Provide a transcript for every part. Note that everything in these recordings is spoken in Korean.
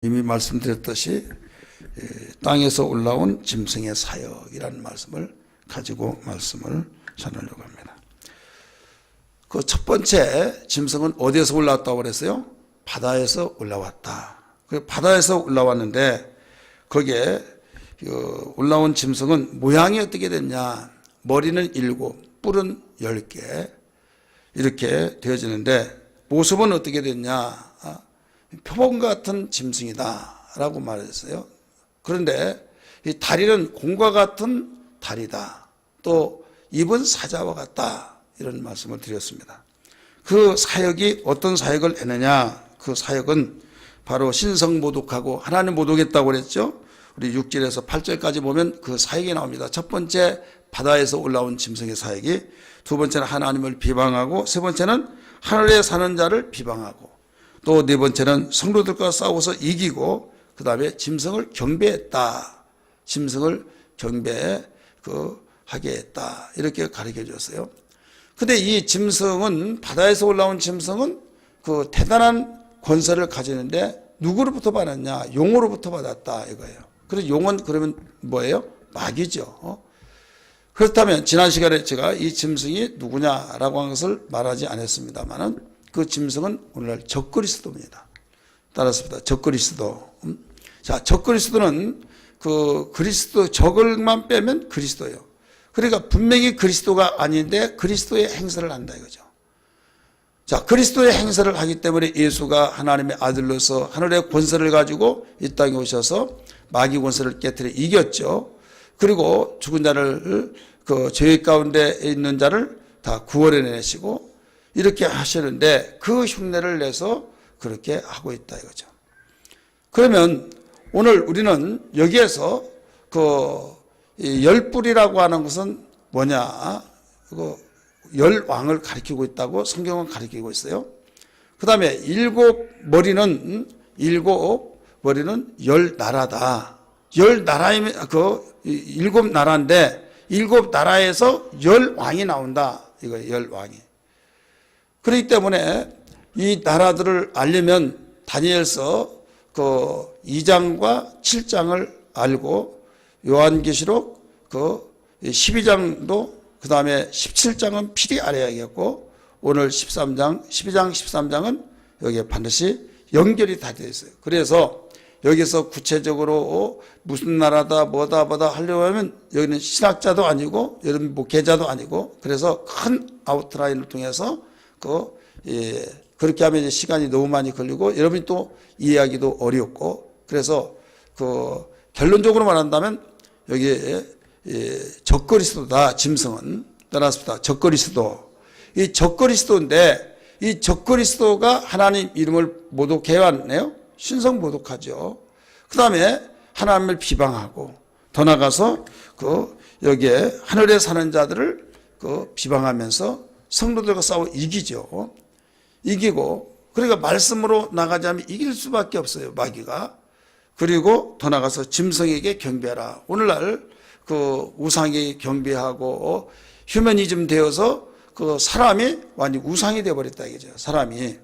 이미 말씀드렸듯이 땅에서 올라온 짐승의 사역이라는 말씀을 가지고 말씀을 전하려고 합니다. 그 첫 번째 짐승은 어디에서 올라왔다고 그랬어요? 바다에서 올라왔다. 그 바다에서 올라왔는데 거기에 올라온 짐승은 모양이 어떻게 됐냐? 머리는 7, 뿔은 10개 이렇게 되어지는데 모습은 어떻게 됐냐? 표범 같은 짐승이다 라고 말했어요. 그런데 이 다리는 곰과 같은 다리다. 또 입은 사자와 같다. 이런 말씀을 드렸습니다. 그 사역이 어떤 사역을 했느냐? 그 사역은 바로 신성모독하고 하나님 모독했다고 그랬죠. 우리 6절에서 8절까지 보면 그 사역이 나옵니다. 첫 번째 바다에서 올라온 짐승의 사역이, 두 번째는 하나님을 비방하고, 세 번째는 하늘에 사는 자를 비방하고, 또 네 번째는 성도들과 싸워서 이기고, 그 다음에 짐승을 경배했다. 짐승을 경배하게 했다. 이렇게 가르쳐 줬어요. 근데 이 짐승은, 바다에서 올라온 짐승은 그 대단한 권세를 가지는데 누구로부터 받았냐? 용으로부터 받았다 이거예요. 그래서 용은 그러면 뭐예요? 마귀죠. 그렇다면 지난 시간에 제가 이 짐승이 누구냐라고 한 것을 말하지 않았습니다만은 그 짐승은 오늘날 적그리스도입니다. 따라서 적그리스도. 자, 적그리스도는 그 그리스도 적을만 빼면 그리스도예요. 그러니까 분명히 그리스도가 아닌데 그리스도의 행세를 한다 이거죠. 자, 그리스도의 행세를 하기 때문에 예수가 하나님의 아들로서 하늘의 권세를 가지고 이 땅에 오셔서 마귀 권세를 깨뜨려 이겼죠. 그리고 죽은 자를, 그 죄 가운데 있는 자를 다 구원해내시고 이렇게 하시는데 그 흉내를 내서 그렇게 하고 있다 이거죠. 그러면 오늘 우리는 여기에서 그 열뿔이라고 하는 것은 뭐냐? 그 열왕을 가리키고 있다고 성경은 가리키고 있어요. 그 다음에 일곱 머리는 열 나라다. 열 나라이면 일곱 나라인데 일곱 나라에서 열 왕이 나온다. 이거예요. 열 왕이. 그렇기 때문에 이 나라들을 알려면 다니엘서 그 2장과 7장을 알고 요한계시록 그 12장도 그 다음에 17장은 필히 알아야겠고 오늘 13장, 12장, 13장은 여기에 반드시 연결이 다 되어 있어요. 그래서 여기서 구체적으로 무슨 나라다 뭐다 하려고 하면 여기는 신학자도 아니고 여러분 목회자도 아니고 그래서 큰 아웃라인을 통해서 그렇게 하면 이제 시간이 너무 많이 걸리고 여러분이 또 이해하기도 어렵고 그래서 그 결론적으로 말한다면 여기에 적그리스도다. 짐승은 따라서 적그리스도. 이 적그리스도인데 이 적그리스도가 하나님 이름을 모독해 왔네요. 신성 모독하죠. 그 다음에 하나님을 비방하고 더 나가서 여기에 하늘에 사는 자들을 비방하면서 성도들과 싸워 이기죠. 이기고 그러니까 말씀으로 나가자면 이길 수밖에 없어요. 마귀가. 그리고 더 나가서 짐승에게 경배하라. 오늘날 그 우상이 경배하고 휴머니즘 되어서 그 사람이 완전 우상이 되어버렸다 이거죠. 사람이.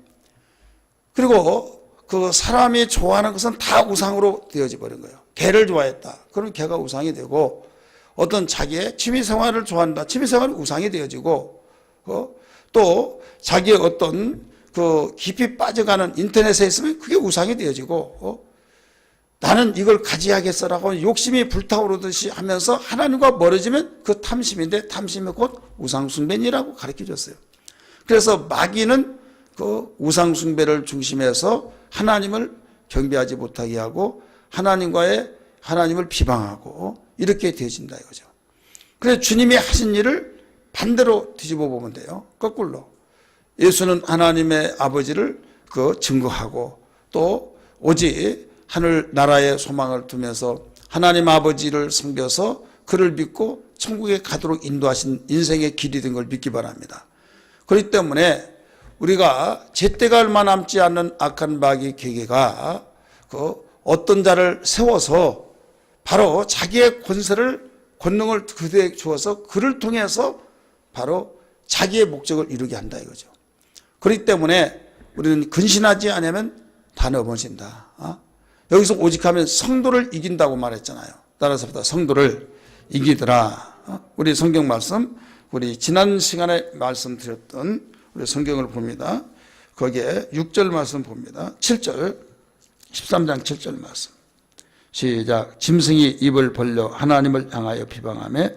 그리고 그 사람이 좋아하는 것은 다 우상으로 되어져 버린 거예요. 개를 좋아했다. 그럼 개가 우상이 되고 어떤 자기의 취미생활을 좋아한다. 취미생활은 우상이 되어지고 또 자기의 어떤 그 깊이 빠져가는 인터넷에 있으면 그게 우상이 되어지고 나는 이걸 가져야겠어라고 욕심이 불타오르듯이 하면서 하나님과 멀어지면 그 탐심인데 탐심이 곧 우상숭배니라고 가르쳐줬어요. 그래서 마귀는 그 우상숭배를 중심해서 하나님을 경배하지 못하게 하고 하나님을 비방하고 이렇게 되어진다 이거죠. 그래서 주님이 하신 일을 반대로 뒤집어 보면 돼요. 거꾸로. 예수는 하나님의 아버지를 증거하고 또 오직 하늘 나라의 소망을 두면서 하나님 아버지를 섬겨서 그를 믿고 천국에 가도록 인도하신 인생의 길이 된 걸 믿기 바랍니다. 그렇기 때문에 우리가 제때가 얼마 남지 않는 악한 마귀 계계가 어떤 자를 세워서 바로 자기의 권능을 그대에 주어서 그를 통해서 바로 자기의 목적을 이루게 한다 이거죠. 그렇기 때문에 우리는 근신하지 않으면 다 넘어진다. 여기서 오직 하면 성도를 이긴다고 말했잖아요. 따라서 성도를 이기더라. 우리 성경 말씀, 우리 지난 시간에 말씀드렸던 우리 성경을 봅니다. 거기에 6절 말씀 봅니다. 7절, 13장 7절 말씀. 시작. 짐승이 입을 벌려 하나님을 향하여 비방하며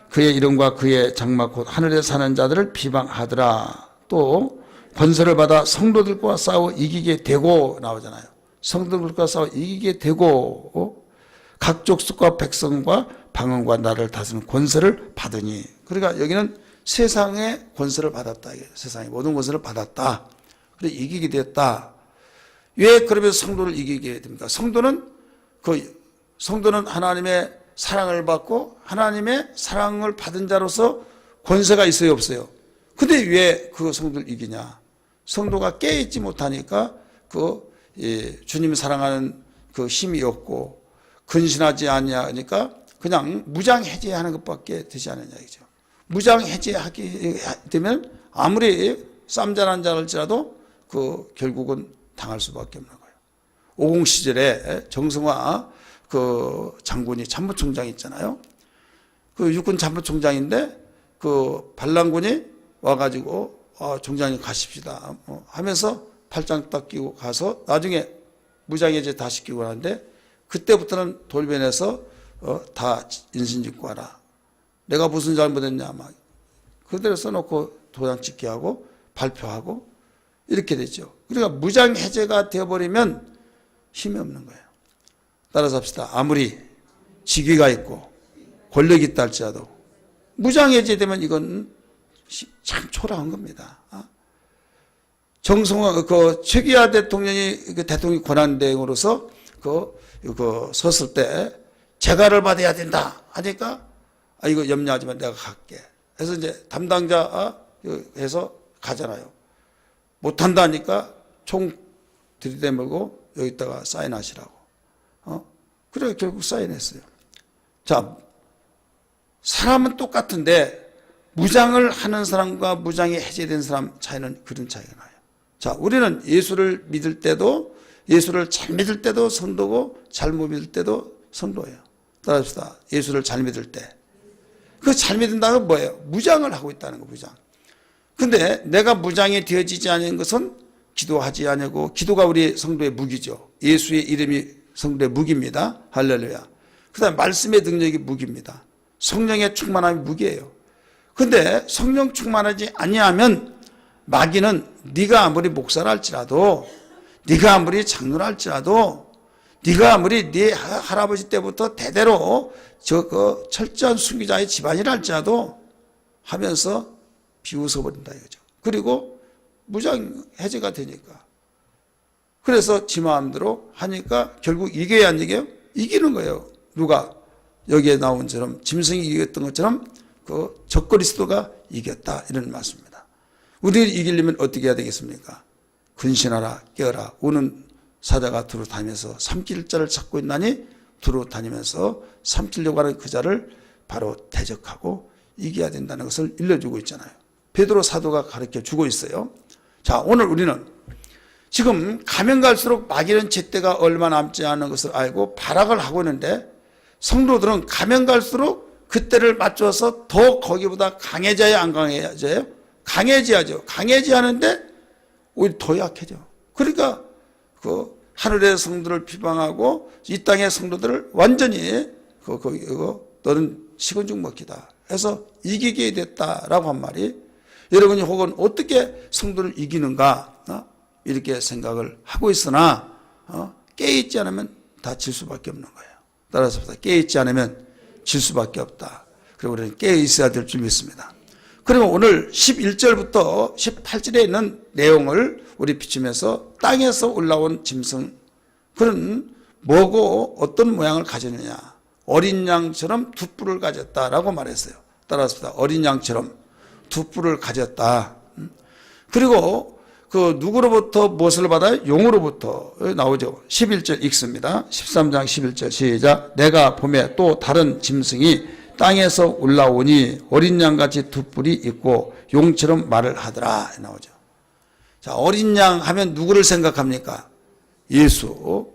그의 이름과 그의 장막 곧 하늘에 사는 자들을 비방하더라. 또 권세를 받아 성도들과 싸워 이기게 되고 나오잖아요. 성도들과 싸워 이기게 되고 각 족속과 백성과 방언과 나라를 다스리는 권세를 받으니. 그러니까 여기는 세상의 권세를 받았다. 세상의 모든 권세를 받았다. 그래 이기게 됐다. 왜 그러면 성도를 이기게 됩니까? 성도는 하나님의 사랑을 받고 하나님의 사랑을 받은 자로서 권세가 있어요, 없어요? 근데 왜 그 성도를 이기냐? 성도가 깨있지 못하니까 주님 사랑하는 그 힘이 없고 근신하지 않으니까 그냥 무장 해제하는 것밖에 되지 않느냐 이죠. 무장 해제하게 되면 아무리 쌈잔한 자랄지라도 결국은 당할 수밖에 없는 거예요. 50 시절에 정성화 장군이 참모총장이 있잖아요. 육군 참모총장인데 반란군이 와가지고 총장님 가십시다 하면서 팔짱 딱 끼고 가서 나중에 무장해제 다 시키고 하는데 그때부터는 돌변해서 다 인신짓고 하라. 내가 무슨 잘못했냐 막 그대로 써놓고 도장 찍게 하고 발표하고 이렇게 됐죠. 그러니까 무장해제가 되어버리면 힘이 없는 거예요. 따라서 합시다. 아무리 직위가 있고 권력이 있다 할지라도 무장해제되면 이건 참 초라한 겁니다. 정성화 최규하 대통령이 대통령 권한대행으로서 섰을 때 재가를 받아야 된다 하니까 이거 염려하지 마 내가 갈게. 그래서 이제 담당자 해서 가잖아요. 못한다 하니까 총 들이대물고 여기다가 사인하시라고. 그래 결국 사인했어요. 자, 사람은 똑같은데 무장을 하는 사람과 무장이 해제된 사람 차이는 그런 차이가 나요. 자, 우리는 예수를 믿을 때도 예수를 잘 믿을 때도 성도고 잘못 믿을 때도 성도예요. 따라합시다. 예수를 잘 믿을 때. 그 잘 믿는다는 건 뭐예요? 무장을 하고 있다는 거, 무장. 근데 내가 무장이 되어지지 않은 것은 기도하지 않고 기도가 우리 성도의 무기죠. 예수의 이름이 성도의 무기입니다. 할렐루야. 그 다음에 말씀의 능력이 무기입니다. 성령의 충만함이 무기예요. 근데 성령 충만하지 아니하면 마귀는 네가 아무리 목사라 할지라도 네가 아무리 장로라 할지라도 네가 아무리 네 할아버지 때부터 대대로 철저한 순교자의 집안이라 할지라도 하면서 비웃어버린다 이거죠. 그리고 무장 해제가 되니까. 그래서 지 마음대로 하니까 결국 이겨야 안 이겨요? 이기는 거예요. 누가? 여기에 나온 것처럼 짐승이 이겼던 것처럼 적그리스도가 이겼다 이런 말씀입니다. 우리를 이기려면 어떻게 해야 되겠습니까? 근신하라 깨어라. 우는 사자가 두루 다니면서 삼킬 자를 찾고 있나니 두루 다니면서 삼키려고 하는 그 자를 바로 대적하고 이겨야 된다는 것을 일러주고 있잖아요. 베드로 사도가 가르쳐 주고 있어요. 자, 오늘 우리는 지금 가면 갈수록 마귀는 제때가 얼마 남지 않은 것을 알고 발악을 하고 있는데 성도들은 가면 갈수록 그때를 맞춰서 더 거기보다 강해져야 안 강해져요? 강해져야죠. 강해져야하는데 오히려 더 약해져. 그러니까 하늘의 성도를 비방하고 이 땅의 성도들을 완전히 너는 식은 죽 먹기다 해서 이기게 됐다라고 한 말이 여러분이 혹은 어떻게 성도를 이기는가 이렇게 생각을 하고 있으나 깨있지 않으면 다 질 수밖에 없는 거예요. 따라서 깨있지 않으면 질 수밖에 없다. 그리고 우리는 깨어 있어야 될 줄 믿습니다. 그리고 오늘 11절부터 18절에 있는 내용을 우리 비추면서 땅에서 올라온 짐승 그는 뭐고 어떤 모양을 가졌느냐. 어린 양처럼 두 뿔을 가졌다라고 말했어요. 따라서 어린 양처럼 두 뿔을 가졌다. 그리고 누구로부터 무엇을 받아요? 용으로부터 나오죠. 11절 읽습니다. 13장 11절 시작. 내가 보매 또 다른 짐승이 땅에서 올라오니 어린 양같이 두 뿔이 있고 용처럼 말을 하더라 나오죠. 자, 어린 양 하면 누구를 생각합니까? 예수.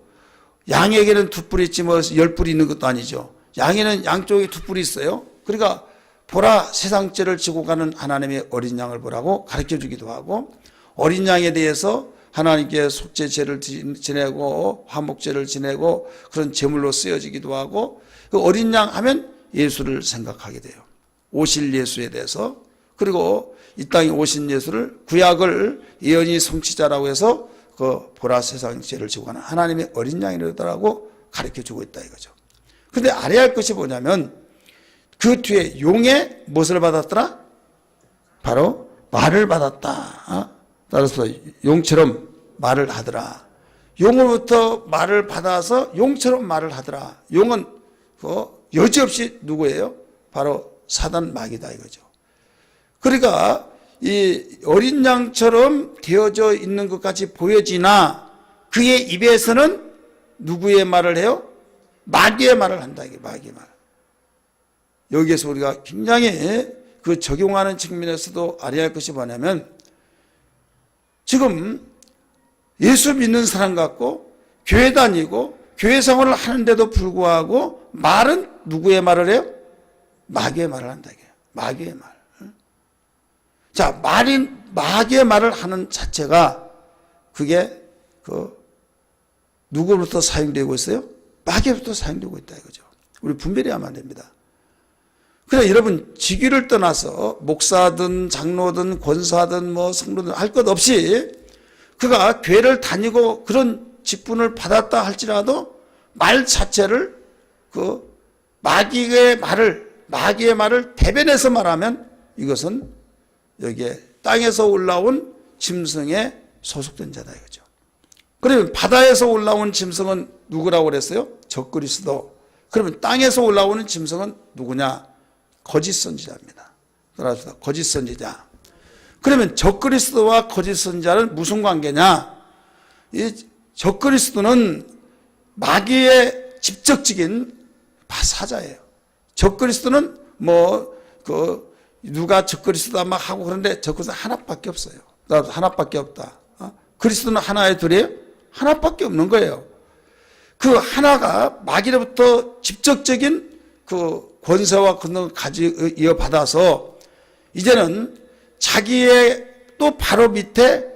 양에게는 두 뿔이 있지 뭐 10뿔이 있는 것도 아니죠. 양에는 양쪽에 두 뿔이 있어요. 그러니까 보라 세상 죄를 지고 가는 하나님의 어린 양을 보라고 가르쳐 주기도 하고, 어린 양에 대해서 하나님께 속죄제를 지내고 화목제를 지내고 그런 제물로 쓰여지기도 하고, 그 어린 양 하면 예수를 생각하게 돼요. 오실 예수에 대해서. 그리고 이 땅에 오신 예수를 구약을 예언이 성취자라고 해서 그 보라 세상 죄를 지고 가는 하나님의 어린 양이라고 가르쳐 주고 있다 이거죠. 그런데 알아야 할 것이 뭐냐면 그 뒤에 용의 무엇을 받았더라? 바로 말을 받았다. 따라서 용처럼 말을 하더라. 용으로부터 말을 받아서 용처럼 말을 하더라. 용은 여지없이 누구예요? 바로 사단 마귀다 이거죠. 그러니까 이 어린 양처럼 되어져 있는 것까지 보여지나 그의 입에서는 누구의 말을 해요? 마귀의 말을 한다. 이게 마귀의 말. 여기에서 우리가 굉장히 그 적용하는 측면에서도 알아야 할 것이 뭐냐면, 지금 예수 믿는 사람 같고 교회 다니고 교회 생활을 하는데도 불구하고 말은 누구의 말을 해요? 마귀의 말을 한다. 이게 마귀의 말. 자, 마귀의 말을 하는 자체가 그게 누구로부터 사용되고 있어요? 마귀로부터 사용되고 있다 이거죠. 우리 분별히 하면 안 됩니다. 그래, 여러분, 직위를 떠나서 목사든 장로든 권사든 뭐 성도든 할 것 없이 그가 교회를 다니고 그런 직분을 받았다 할지라도 말 자체를 마귀의 말을 대변해서 말하면 이것은 여기에 땅에서 올라온 짐승에 소속된 자다 이거죠. 그러면 바다에서 올라온 짐승은 누구라고 그랬어요? 적그리스도. 그러면 땅에서 올라오는 짐승은 누구냐? 거짓 선지자입니다. 따라서 거짓 선지자. 그러면 적그리스도와 거짓 선지자는 무슨 관계냐? 이 적그리스도는 마귀의 직접적인 사자예요. 적그리스도는 누가 적그리스도다 막 하고 그런데 적그리스도 하나밖에 없어요. 나도 하나밖에 없다. 그리스도는 하나의 둘이에요? 하나밖에 없는 거예요. 그 하나가 마귀로부터 직접적인 그 권세와 권능을 이어받아서 이제는 자기의 또 바로 밑에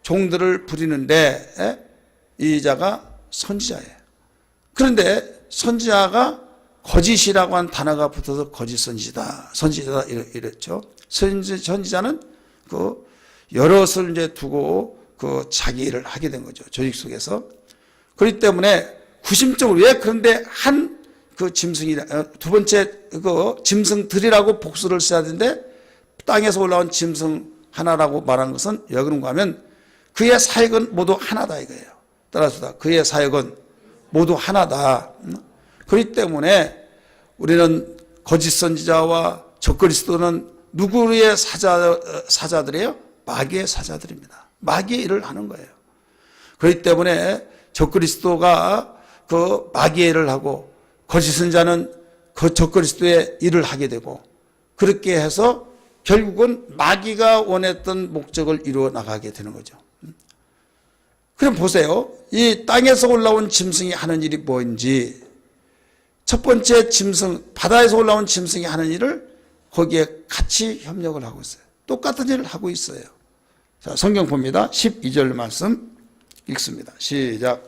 종들을 부리는데 이 자가 선지자예요. 그런데 선지자가 거짓이라고 한 단어가 붙어서 거짓 선지자다 이랬죠. 선지자는 여럿을 이제 두고 자기 일을 하게 된 거죠. 조직 속에서. 그렇기 때문에 구심적으로 왜 그런데 두 번째 짐승들이라고 복수를 써야 되는데 땅에서 올라온 짐승 하나라고 말한 것은 왜 그런가 하면 그의 사역은 모두 하나다 이거예요. 따라서 그의 사역은 모두 하나다. 그렇기 때문에 우리는 거짓 선지자와 적그리스도는 누구의 사자들이에요? 마귀의 사자들입니다. 마귀의 일을 하는 거예요. 그렇기 때문에 적그리스도가 그 마귀의 일을 하고 거짓 선지자는 그 적그리스도의 일을 하게 되고 그렇게 해서 결국은 마귀가 원했던 목적을 이루어 나가게 되는 거죠. 그럼 보세요. 이 땅에서 올라온 짐승이 하는 일이 뭔지, 첫 번째 짐승, 바다에서 올라온 짐승이 하는 일을 거기에 같이 협력을 하고 있어요. 똑같은 일을 하고 있어요. 자, 성경 봅니다. 12절 말씀 읽습니다. 시작.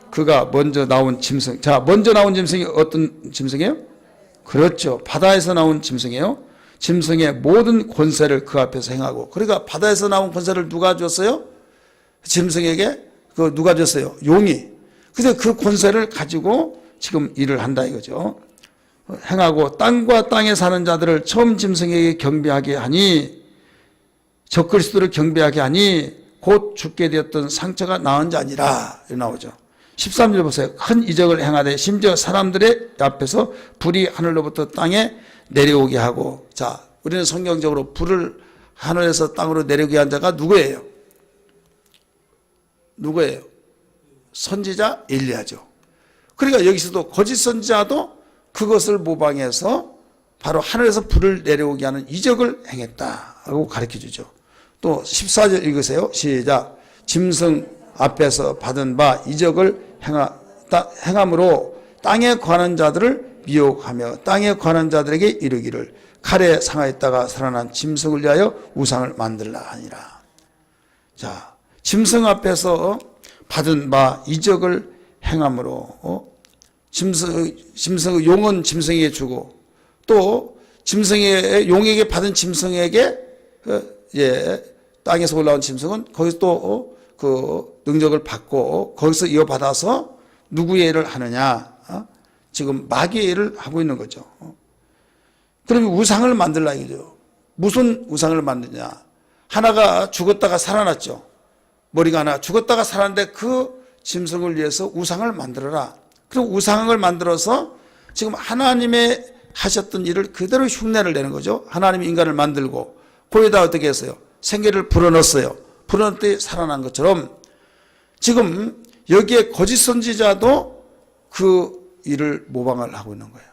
그가 먼저 나온 짐승. 자, 먼저 나온 짐승이 어떤 짐승이에요? 그렇죠. 바다에서 나온 짐승이에요. 짐승의 모든 권세를 그 앞에서 행하고. 그러니까 바다에서 나온 권세를 누가 줬어요? 짐승에게 누가 줬어요? 용이. 그래서 그 권세를 가지고 지금 일을 한다 이거죠. 행하고 땅과 땅에 사는 자들을 처음 짐승에게 경배하게 하니, 적그리스도를 경배하게 하니 곧 죽게 되었던 상처가 나은 자니라. 이렇게 나오죠. 13절 보세요. 큰 이적을 행하되 심지어 사람들의 앞에서 불이 하늘로부터 땅에 내려오게 하고. 자, 우리는 성경적으로 불을 하늘에서 땅으로 내려오게 한 자가 누구예요? 누구예요? 선지자 엘리야죠. 그러니까 여기서도 거짓 선지자도 그것을 모방해서 바로 하늘에서 불을 내려오게 하는 이적을 행했다고 가르쳐 주죠. 또 14절 읽으세요. 시작. 짐승 앞에서 받은 바 이적을 행함으로 땅에 관한 자들을 미혹하며 땅에 관한 자들에게 이르기를 칼에 상하였다가 살아난 짐승을 위하여 우상을 만들라 하니라. 자, 짐승 앞에서 받은 바 이적을 행함으로 짐승 용은 짐승에게 주고 또 용에게 받은 짐승에게 땅에서 올라온 짐승은 거기서 또 그 능력을 받고 거기서 이어받아서 누구의 일을 하느냐? 지금 마귀의 일을 하고 있는 거죠. 그러면 우상을 만들라 이거죠. 무슨 우상을 만드냐? 하나가 죽었다가 살아났죠. 머리가 하나 죽었다가 살았는데 그 짐승을 위해서 우상을 만들어라. 그리고 우상을 만들어서 지금 하나님의 하셨던 일을 그대로 흉내를 내는 거죠. 하나님이 인간을 만들고 거기다 어떻게 했어요? 생기를 불어넣었어요. 불어넣었더니 살아난 것처럼 지금 여기에 거짓 선지자도 그 일을 모방을 하고 있는 거예요.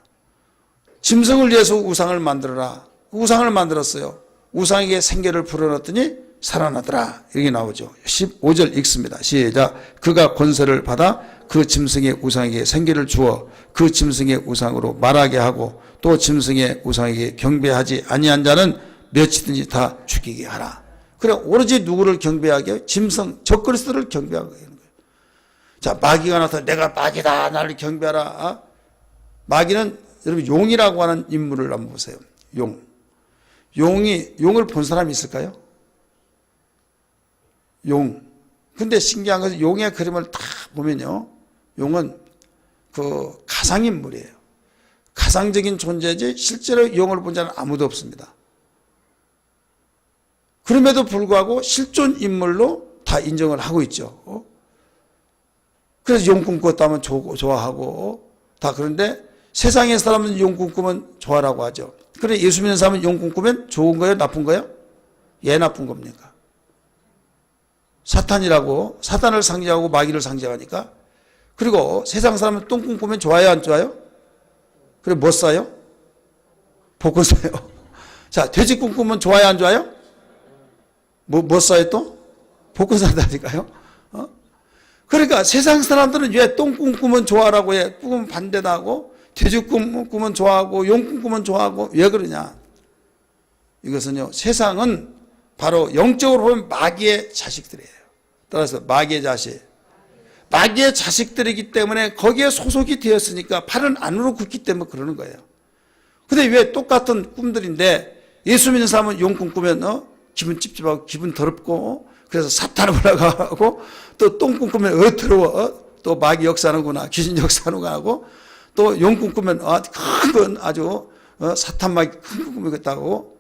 짐승을 위해서 우상을 만들어라. 우상을 만들었어요. 우상에게 생기를 불어넣었더니 살아나더라. 이렇게 나오죠. 15절 읽습니다. 시작. 그가 권세를 받아 그 짐승의 우상에게 생기를 주어 그 짐승의 우상으로 말하게 하고 또 짐승의 우상에게 경배하지 아니한 자는 몇이든지 다 죽이게 하라. 그래 오로지 누구를 경배하게? 짐승, 적그리스도를 경배하게 하는 거예요. 자, 마귀가 나타나 내가 마귀다 나를 경배하라. 마귀는 여러분 용이라고 하는 인물을 한번 보세요. 용을 본 사람이 있을까요? 근데 신기한 것은 용의 그림을 다 보면요. 용은 그 가상인물이에요. 가상적인 존재지 실제로 용을 본 자는 아무도 없습니다. 그럼에도 불구하고 실존 인물로 다 인정을 하고 있죠. 그래서 용 꿈꿨다면 좋아하고 다 그런데 세상의 사람은 용 꿈꾸면 좋아라고 하죠. 그런데 예수 믿는 사람은 용 꿈꾸면 좋은 거예요? 나쁜 거예요? 예, 나쁜 겁니까? 사탄을 상징하고 마귀를 상징하니까. 그리고 세상 사람은 똥 꿈꾸면 좋아요, 안 좋아요? 그리고 뭐 싸요? 복권 싸요. 자, 돼지 꿈꾸면 좋아요, 안 좋아요? 뭐 싸요 또? 복권 산다니까요. 그러니까 세상 사람들은 왜 똥 꿈꾸면 좋아라고 해? 꿈은 반대다 하고, 돼지 꿈꾸면 좋아하고, 용 꿈꾸면 좋아하고, 왜 그러냐? 이것은요, 세상은 바로 영적으로 보면 마귀의 자식들이에요. 따라서 마귀의 자식들이기 때문에 거기에 소속이 되었으니까 팔은 안으로 굽기 때문에 그러는 거예요. 근데 왜 똑같은 꿈들인데 예수 믿는 사람은 용 꿈꾸면 기분 찝찝하고 기분 더럽고 그래서 사탄을 올라가고 또 똥 꿈꾸면 더러워 또 마귀 역사하는구나 귀신 역사하는구나 하고 또 용 꿈꾸면 큰 건 아주 사탄 마귀 큰 꿈이겠다고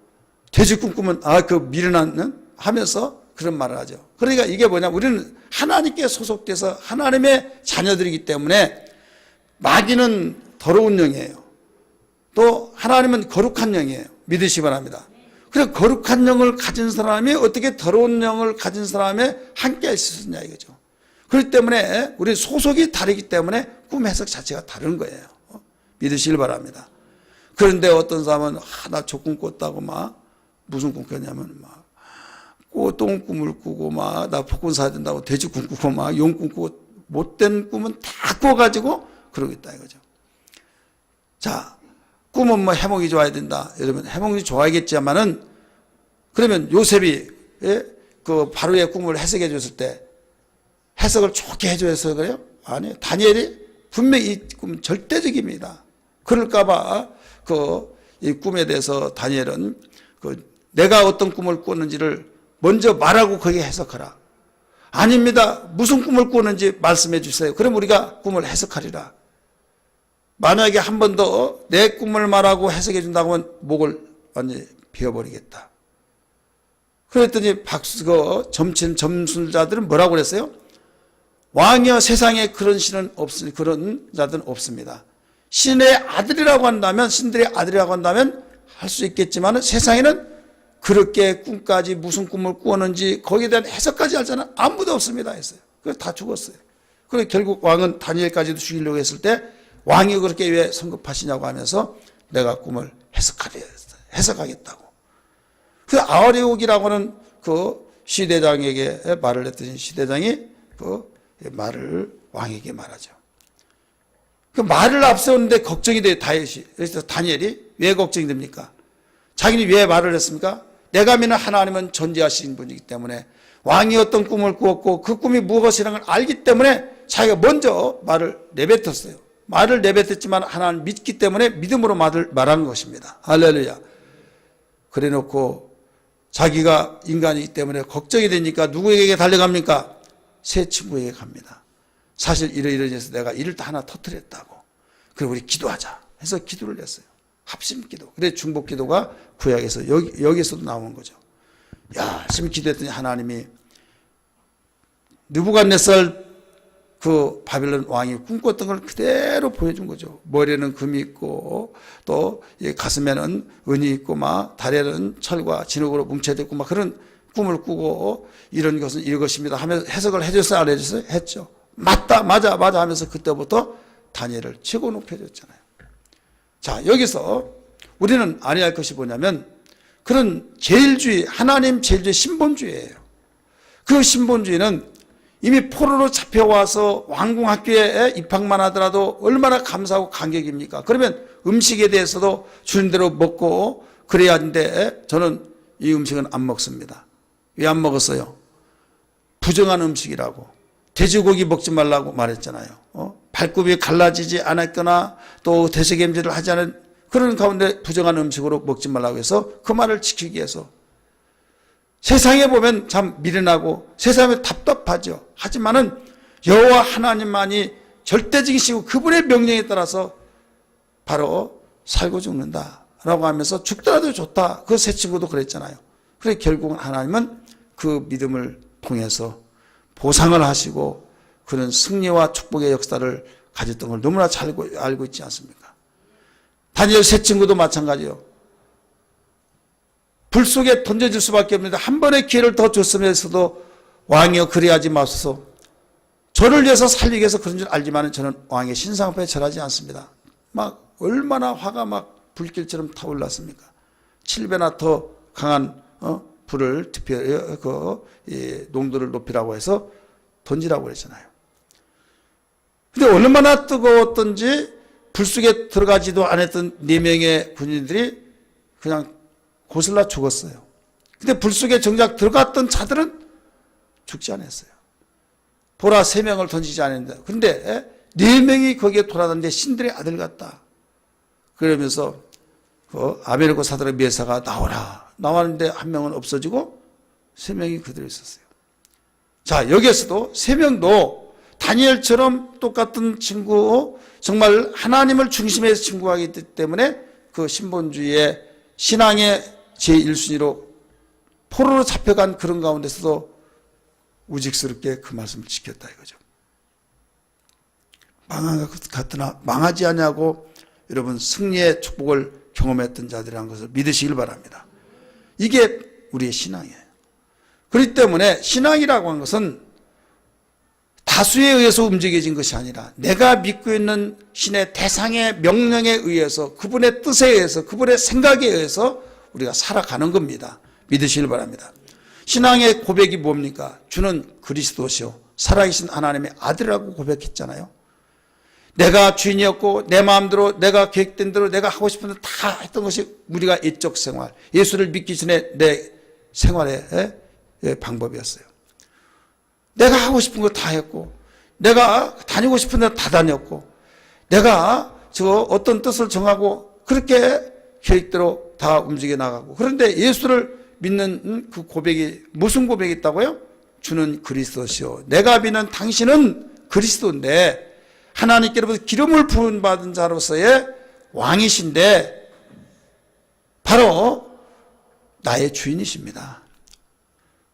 돼지 꿈꾸면 그 미련한 하면서 그런 말을 하죠. 그러니까 이게 뭐냐면 우리는 하나님께 소속돼서 하나님의 자녀들이기 때문에 마귀는 더러운 영이에요. 또 하나님은 거룩한 영이에요. 믿으시기 바랍니다. 그래서 거룩한 영을 가진 사람이 어떻게 더러운 영을 가진 사람에 함께 할 수 있느냐 이거죠. 그렇기 때문에 우리 소속이 다르기 때문에 꿈 해석 자체가 다른 거예요. 믿으시길 바랍니다. 그런데 어떤 사람은 나 조금 꿨다고 막 무슨 꿈 꿨냐면 막 똥 꿈을 꾸고 막 나 복권 사야 된다고 돼지 꿈 꾸고 막 용 꿈 꾸고 못된 꿈은 다 꿔가지고 그러고 있다 이거죠. 자, 꿈은 뭐 해몽이 좋아야 된다. 여러분 해몽이 좋아야겠지만은 그러면 요셉이 그 바로의 꿈을 해석해 줬을 때 해석을 좋게 해줘서 그래요? 아니에요. 다니엘이 분명히 이 꿈은 절대적입니다. 그럴까봐 이 꿈에 대해서 다니엘은 내가 어떤 꿈을 꿨는지를 먼저 말하고 거기에 해석하라. 아닙니다. 무슨 꿈을 꾸는지 말씀해 주세요. 그럼 우리가 꿈을 해석하리라. 만약에 한 번 더 내 꿈을 말하고 해석해 준다고 하면 목을 완전히 비워버리겠다. 그랬더니 점친 점술자들은 뭐라고 그랬어요? 왕이여 세상에 그런 신은 없으니 그런 자들은 없습니다. 신의 아들이라고 한다면 신들의 아들이라고 한다면 할 수 있겠지만 세상에는 그렇게 꿈까지 무슨 꿈을 꾸었는지 거기에 대한 해석까지 알잖아. 아무도 없습니다 했어요. 그래서 다 죽었어요. 그래서 결국 왕은 다니엘까지도 죽이려고 했을 때 왕이 그렇게 왜 성급하시냐고 하면서 내가 꿈을 해석하겠다고. 그 아리옥이라고 하는 그 시대장에게 말을 했더니 시대장이 그 말을 왕에게 말하죠. 그 말을 앞세우는데 걱정이 돼요, 다윗이. 그래서 다니엘이 왜 걱정이 됩니까? 자기는 왜 말을 했습니까? 내가 믿는 하나님은 존재하신 분이기 때문에 왕이 어떤 꿈을 꾸었고 그 꿈이 무엇이라는 걸 알기 때문에 자기가 먼저 말을 내뱉었어요. 말을 내뱉었지만 하나님을 믿기 때문에 믿음으로 말하는 것입니다. 할렐루야. 그래 놓고 자기가 인간이기 때문에 걱정이 되니까 누구에게 달려갑니까? 새 친구에게 갑니다. 사실 이러이러해서 내가 일을 다 하나 터뜨렸다고. 그래 우리 기도하자 해서 기도를 했어요. 합심 기도. 그래 중복 기도가 구약에서 여기서도 나오는 거죠. 열심히 기도했더니 하나님이 느부갓네살 그 바빌론 왕이 꿈꿨던 걸 그대로 보여준 거죠. 머리에는 금이 있고 또 가슴에는 은이 있고 막 다리에는 철과 진흙으로 뭉쳐져 있고 막 그런 꿈을 꾸고 이런 것은 이것입니다 하면서 해석을 해줬어요, 안 해줬어요? 했죠. 맞다, 맞아 하면서 그때부터 다니엘을 최고 높여줬잖아요. 자, 여기서 우리는 알아야 할 것이 뭐냐면 그런 제일주의, 하나님 제일주의 신본주의예요. 그 신본주의는 이미 포로로 잡혀와서 왕궁학교에 입학만 하더라도 얼마나 감사하고 감격입니까? 그러면 음식에 대해서도 주는 대로 먹고 그래야 하는데 저는 이 음식은 안 먹습니다. 왜 안 먹었어요? 부정한 음식이라고. 돼지고기 먹지 말라고 말했잖아요. 발굽이 갈라지지 않았거나 또 대세겜질을 하지 않은 그런 가운데 부정한 음식으로 먹지 말라고 해서 그 말을 지키기 위해서 세상에 보면 참 미련하고 세상에 답답하죠. 하지만은 여호와 하나님만이 절대적이시고 그분의 명령에 따라서 바로 살고 죽는다라고 하면서 죽더라도 좋다. 그 새 친구도 그랬잖아요. 그래 결국은 하나님은 그 믿음을 통해서 보상을 하시고 그런 승리와 축복의 역사를 가졌던 걸 너무나 잘 알고 있지 않습니까? 다니엘 새 친구도 마찬가지요. 불 속에 던져질 수밖에 없는데 한 번의 기회를 더 줬으면서도 왕이여 그리하지 마소서. 저를 위해서 살리기 위해서 그런 줄 알지만 저는 왕의 신상 앞에 절하지 않습니다. 막 얼마나 화가 막 불길처럼 타올랐습니까? 7배나 더 강한 불을 농도를 높이라고 해서 던지라고 그랬잖아요. 근데 얼마나 뜨거웠던지 불 속에 들어가지도 않았던 4명의 군인들이 그냥 고슬라 죽었어요. 근데 불 속에 정작 들어갔던 자들은 죽지 않았어요. 보라 3명을 던지지 않았는데 근데 4명이 거기에 돌아다니는데 신들의 아들 같다. 그러면서 아베르고 사드락 메사가 나왔는데 한 명은 없어지고 3명이 그대로 있었어요. 자, 여기에서도 3명도 다니엘처럼 똑같은 친구, 정말 하나님을 중심에서 친구하기 때문에 그 신본주의의 신앙의 제1순위로 포로로 잡혀간 그런 가운데서도 우직스럽게 그 말씀을 지켰다 이거죠. 망한 것 같으나 망하지 않냐고 여러분 승리의 축복을 경험했던 자들이라는 것을 믿으시길 바랍니다. 이게 우리의 신앙이에요. 그렇기 때문에 신앙이라고 하는 것은 다수에 의해서 움직여진 것이 아니라 내가 믿고 있는 신의 대상의 명령에 의해서 그분의 뜻에 의해서 그분의 생각에 의해서 우리가 살아가는 겁니다. 믿으시길 바랍니다. 신앙의 고백이 뭡니까? 주는 그리스도시요 살아계신 하나님의 아들이라고 고백했잖아요. 내가 주인이었고 내 마음대로 내가 계획된 대로 내가 하고 싶은 대로 다 했던 것이 우리가 이적 생활, 예수를 믿기 전에 내 생활의 방법이었어요. 내가 하고 싶은 거 다 했고 내가 다니고 싶은 데 다 다녔고 내가 어떤 뜻을 정하고 그렇게 계획대로 다 움직여 나가고 그런데 예수를 믿는 그 고백이 무슨 고백이 있다고요? 주는 그리스도시요 내가 믿는 당신은 그리스도인데 하나님께로부터 기름을 부은 받은 자로서의 왕이신데 바로 나의 주인이십니다.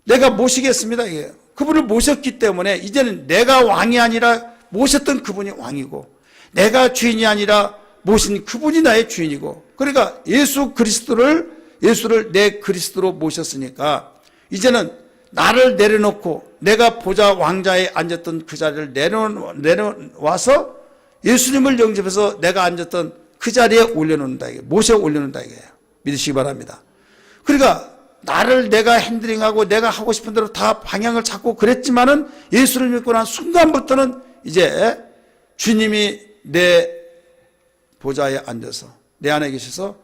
내가 모시겠습니다. 이게 그분을 모셨기 때문에 이제는 내가 왕이 아니라 모셨던 그분이 왕이고 내가 주인이 아니라 모신 그분이 나의 주인이고 그러니까 예수를 내 그리스도로 모셨으니까 이제는 나를 내려놓고 내가 보좌 왕자에 앉았던 그 자리를 내려와서 예수님을 영접해서 내가 앉았던 그 자리에 올려놓는다. 이게 모셔 올려놓는다. 이게요. 믿으시기 바랍니다. 그러니까 나를 내가 핸들링하고 내가 하고 싶은 대로 다 방향을 잡고 그랬지만은 예수를 믿고 난 순간부터는 이제 주님이 내 보좌에 앉아서 내 안에 계셔서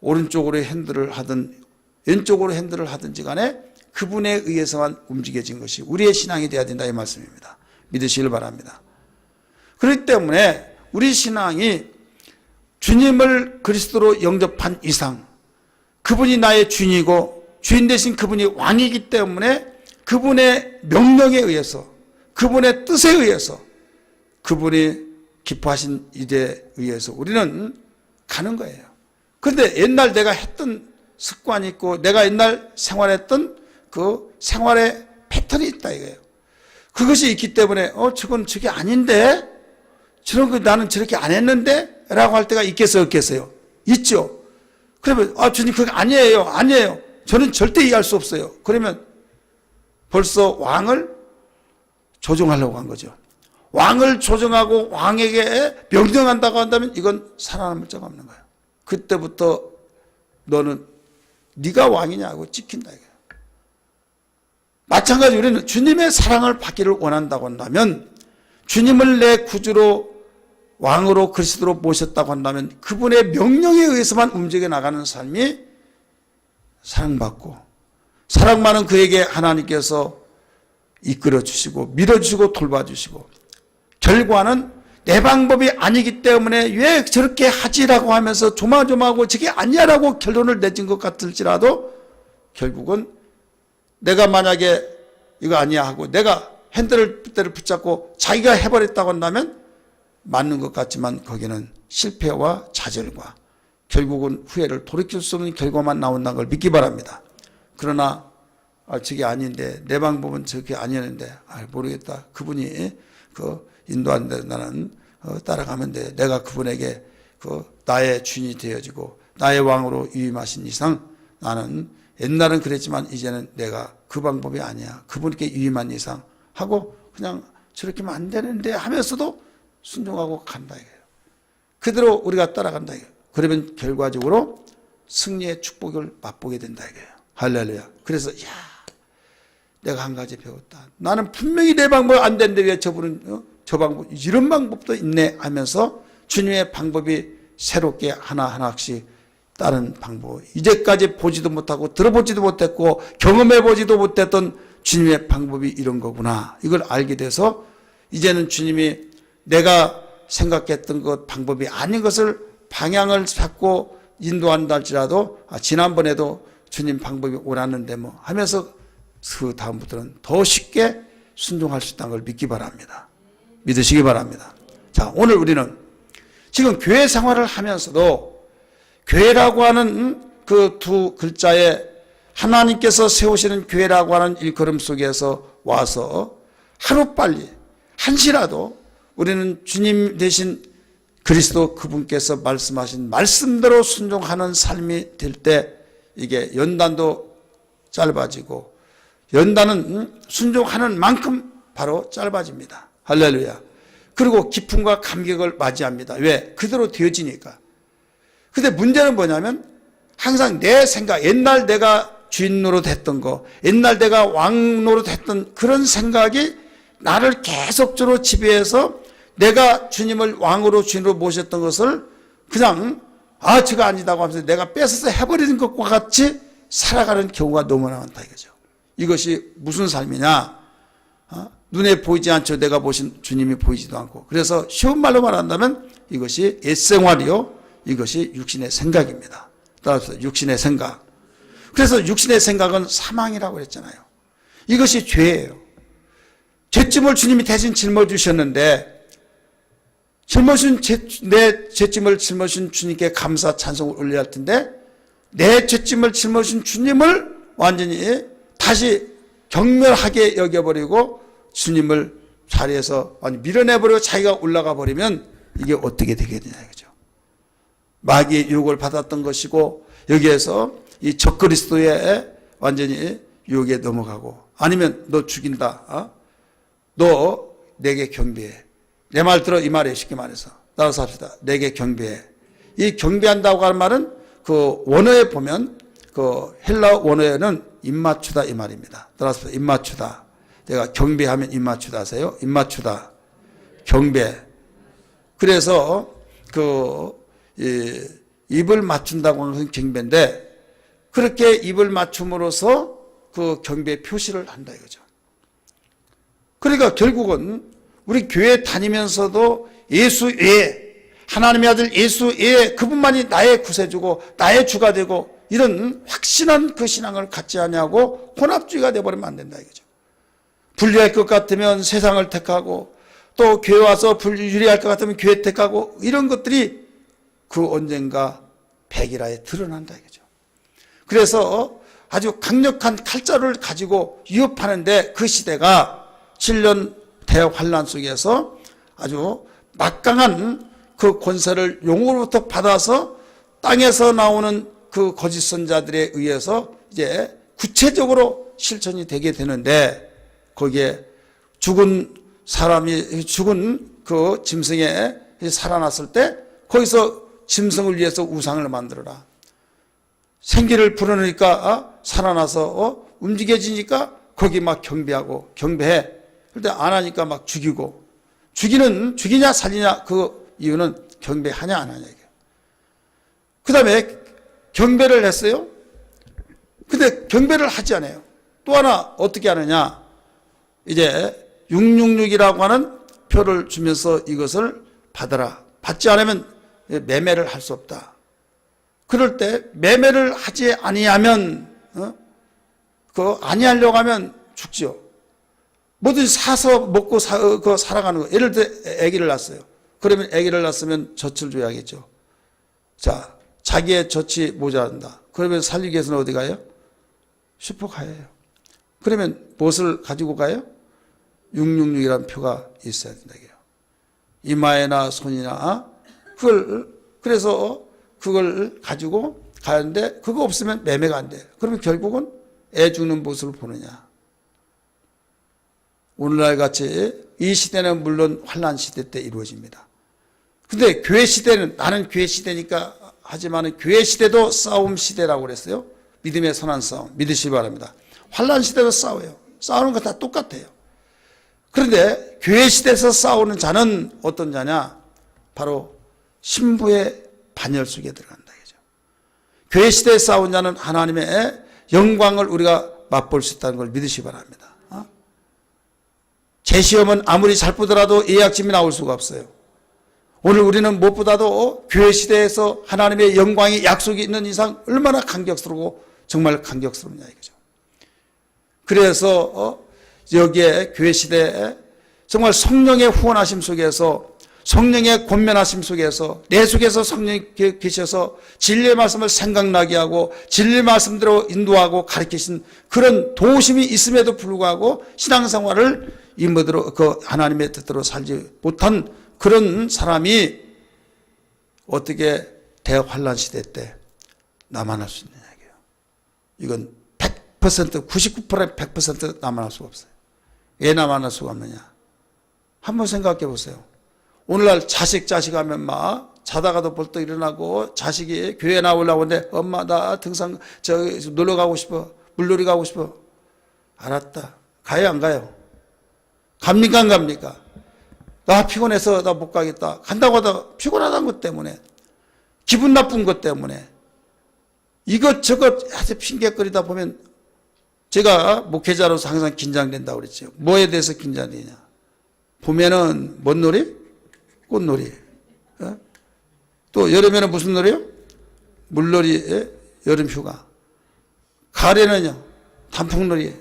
오른쪽으로 핸들을 하든 왼쪽으로 핸들을 하든지 간에 그분에 의해서만 움직여진 것이 우리의 신앙이 되어야 된다 이 말씀입니다. 믿으시길 바랍니다. 그렇기 때문에 우리 신앙이 주님을 그리스도로 영접한 이상 그분이 나의 주인이고 주인 대신 그분이 왕이기 때문에 그분의 명령에 의해서 그분의 뜻에 의해서 그분이 기뻐하신 일에 의해서 우리는 가는 거예요. 그런데 옛날 내가 했던 습관이 있고 내가 옛날 생활했던 그 생활의 패턴이 있다 이거예요. 그것이 있기 때문에 저건 저게 아닌데 저런 거 나는 저렇게 안 했는데 라고 할 때가 있겠어요 없겠어요? 있죠. 그러면 주님 그거 아니에요. 저는 절대 이해할 수 없어요. 그러면 벌써 왕을 조종하려고 한 거죠. 왕을 조종하고 왕에게 명령한다고 한다면 이건 살아남을 자가 없는 거예요. 그때부터 너는 네가 왕이냐고 찍힌다 이거예요. 마찬가지로 우리는 주님의 사랑을 받기를 원한다고 한다면 주님을 내 구주로 왕으로 그리스도로 모셨다고 한다면 그분의 명령에 의해서만 움직여 나가는 삶이 사랑받고 사랑받는 그에게 하나님께서 이끌어 주시고 밀어주시고 돌봐주시고 결과는 내 방법이 아니기 때문에 왜 저렇게 하지라고 하면서 조마조마하고 저게 아니야라고 결론을 내진 것 같을지라도 결국은 내가 만약에 이거 아니야 하고 내가 핸들을 붙잡고 자기가 해버렸다고 한다면 맞는 것 같지만 거기는 실패와 좌절과 결국은 후회를 돌이킬 수 없는 결과만 나온다는 걸 믿기 바랍니다. 그러나 저게 아닌데 내 방법은 저게 아니었는데 모르겠다. 그분이 인도하는데 나는 따라가면 돼. 내가 그분에게 나의 주인이 되어지고 나의 왕으로 위임하신 이상 나는 옛날은 그랬지만 이제는 내가 그 방법이 아니야. 그분께 위임한 이상 하고 그냥 저렇게 하면 안 되는데 하면서도 순종하고 간다 이거예요. 그대로 우리가 따라간다 이거예요. 그러면 결과적으로 승리의 축복을 맛보게 된다 이거예요. 할렐루야. 그래서 내가 한 가지 배웠다. 나는 분명히 내 방법 안 되는데 왜 저분은 저 방법 이런 방법도 있네 하면서 주님의 방법이 새롭게 하나하나씩 다른 방법 이제까지 보지도 못하고 들어보지도 못했고 경험해보지도 못했던 주님의 방법이 이런 거구나. 이걸 알게 돼서 이제는 주님이 내가 생각했던 것 방법이 아닌 것을 방향을 잡고 인도한다 할지라도 지난번에도 주님 방법이 옳았는데 뭐 하면서 그 다음부터는 더 쉽게 순종할 수 있다는 걸 믿기 바랍니다. 믿으시기 바랍니다. 자, 오늘 우리는 지금 교회 생활을 하면서도 교회라고 하는 그 두 글자에 하나님께서 세우시는 교회라고 하는 일걸음 속에서 와서 하루빨리 한시라도 우리는 주님 대신 그리스도 그분께서 말씀하신 말씀대로 순종하는 삶이 될 때 이게 연단도 짧아지고 연단은 순종하는 만큼 바로 짧아집니다. 할렐루야. 그리고 기쁨과 감격을 맞이합니다. 왜? 그대로 되어지니까. 근데 문제는 뭐냐면 항상 내 생각, 옛날 내가 주인 노릇했던 거, 옛날 내가 왕 노릇했던 그런 생각이 나를 계속적으로 지배해서 내가 주님을 왕으로 주인으로 모셨던 것을 그냥 저거 아니다고 하면서 내가 뺏어서 해버리는 것과 같이 살아가는 경우가 너무나 많다 이거죠. 이것이 무슨 삶이냐? 눈에 보이지 않죠. 내가 보신 주님이 보이지도 않고. 그래서 쉬운 말로 말한다면 이것이 옛생활이요. 이것이 육신의 생각입니다. 따라서 육신의 생각. 그래서 육신의 생각은 사망이라고 그랬잖아요. 이것이 죄예요. 죄짐을 주님이 대신 짊어주셨는데 내 죄짐을 짊어진 주님께 감사 찬송을 올려야 할 텐데 내 죄짐을 짊어진 주님을 완전히 다시 경멸하게 여겨버리고 주님을 자리에서 밀어내버리고 자기가 올라가 버리면 이게 어떻게 되게 되냐 이거죠. 마귀의 유혹을 받았던 것이고 여기에서 이 적그리스도의 완전히 유혹에 넘어가고 아니면 너 죽인다. 너 내게 경배해. 내 말 들어 이 말이에요. 쉽게 말해서. 따라서 합시다. 내게 경배해. 이 경배한다고 하는 말은 그 원어에 보면 그 헬라 원어에는 입맞추다 이 말입니다. 따라서 입맞추다. 내가 경배하면 입맞추다 하세요. 입맞추다. 경배. 그래서 입을 맞춘다고 하는 것은 경배인데 그렇게 입을 맞춤으로써 그 경배 표시를 한다 이거죠. 그러니까 결국은 우리 교회 다니면서도 예수 외에 하나님의 아들 예수 외에 그분만이 나의 구세주고 나의 주가 되고 이런 확신한 그 신앙을 갖지 않냐고 혼합주의가 되어버리면 안 된다 이거죠. 분리할 것 같으면 세상을 택하고 또 교회 와서 분리할 것 같으면 교회 택하고 이런 것들이 그 언젠가 백일하에 드러난다 이거죠. 그래서 아주 강력한 칼자루를 가지고 위협하는데 그 시대가 7년 대환란 속에서 아주 막강한 그 권세를 용으로부터 받아서 땅에서 나오는 그 거짓 선자들에 의해서 이제 구체적으로 실천이 되게 되는데 거기에 죽은 사람이 죽은 그 짐승에 살아났을 때 거기서 짐승을 위해서 우상을 만들어라. 생기를 불어넣으니까 살아나서 움직여지니까 거기 막 경배하고 경배해. 그런데 안 하니까 막 죽이고 죽이냐 살리냐 그 이유는 경배하냐 안 하냐. 그 다음에 경배를 했어요. 근데 경배를 하지 않아요. 또 하나 어떻게 하느냐. 이제 666이라고 하는 표를 주면서 이것을 받아라. 받지 않으면 매매를 할 수 없다. 그럴 때 매매를 하지 아니하면 아니하려고 하면 죽지요. 뭐든지 사서 먹고 살아가는 거. 예를 들어 아기를 낳았어요. 그러면 아기를 낳았으면 젖을 줘야겠죠. 자, 자기의 젖이 모자란다. 그러면 살리기 위해서는 어디 가요? 슈퍼 가야 해요. 그러면 무엇을 가지고 가요? 666이라는 표가 있어야 된다. 이마에나 손이나 그래서 그걸 가지고 가는데 그거 없으면 매매가 안 돼. 그러면 결국은 애 죽는 모습을 보느냐. 오늘날 같이 이 시대는 물론 환난 시대 때 이루어집니다. 근데 교회 시대는 나는 교회 시대니까 하지만 교회 시대도 싸움 시대라고 그랬어요. 믿음의 선한 싸움 믿으시기 바랍니다. 환난 시대도 싸워요. 싸우는 거 다 똑같아요. 그런데 교회 시대에서 싸우는 자는 어떤 자냐? 바로 신부의 반열 속에 들어간다. 교회 시대에 싸운 자는 하나님의 영광을 우리가 맛볼 수 있다는 걸 믿으시기 바랍니다. 제 시험은 아무리 잘 보더라도 예약짐이 나올 수가 없어요. 오늘 우리는 무엇보다도 교회 시대에서 하나님의 영광의 약속이 있는 이상 얼마나 감격스럽고 정말 감격스럽냐 이거죠. 그래서 여기에 교회 시대에 정말 성령의 후원하심 속에서 성령의 권면하심 속에서 내 속에서 성령이 계셔서 진리의 말씀을 생각나게 하고 진리의 말씀대로 인도하고 가르치신 그런 도우심이 있음에도 불구하고 신앙생활을 임무대로 그 하나님의 뜻대로 살지 못한 그런 사람이 어떻게 대환란 시대 때 남아날 수 있느냐 이게요. 이건 100% 99%의 100% 남아날 수가 없어요. 왜 남아날 수가 없느냐? 한번 생각해 보세요. 오늘날 자식 하면 막 자다가도 벌떡 일어나고 자식이 교회 나오려고 하는데 엄마 나 등산 놀러 가고 싶어. 물놀이 가고 싶어. 알았다. 가요 안 가요? 갑니까 안 갑니까? 나 피곤해서 나 못 가겠다. 간다고 하다가 피곤하다는 것 때문에 기분 나쁜 것 때문에 이것저것 아주 핑계거리다 보면 제가 목회자로서 항상 긴장된다고 그랬죠. 뭐에 대해서 긴장되냐? 봄에는 뭔 놀이? 꽃놀이. 또 여름에는 무슨 놀이요? 물놀이, 여름휴가. 가을에는요, 단풍놀이.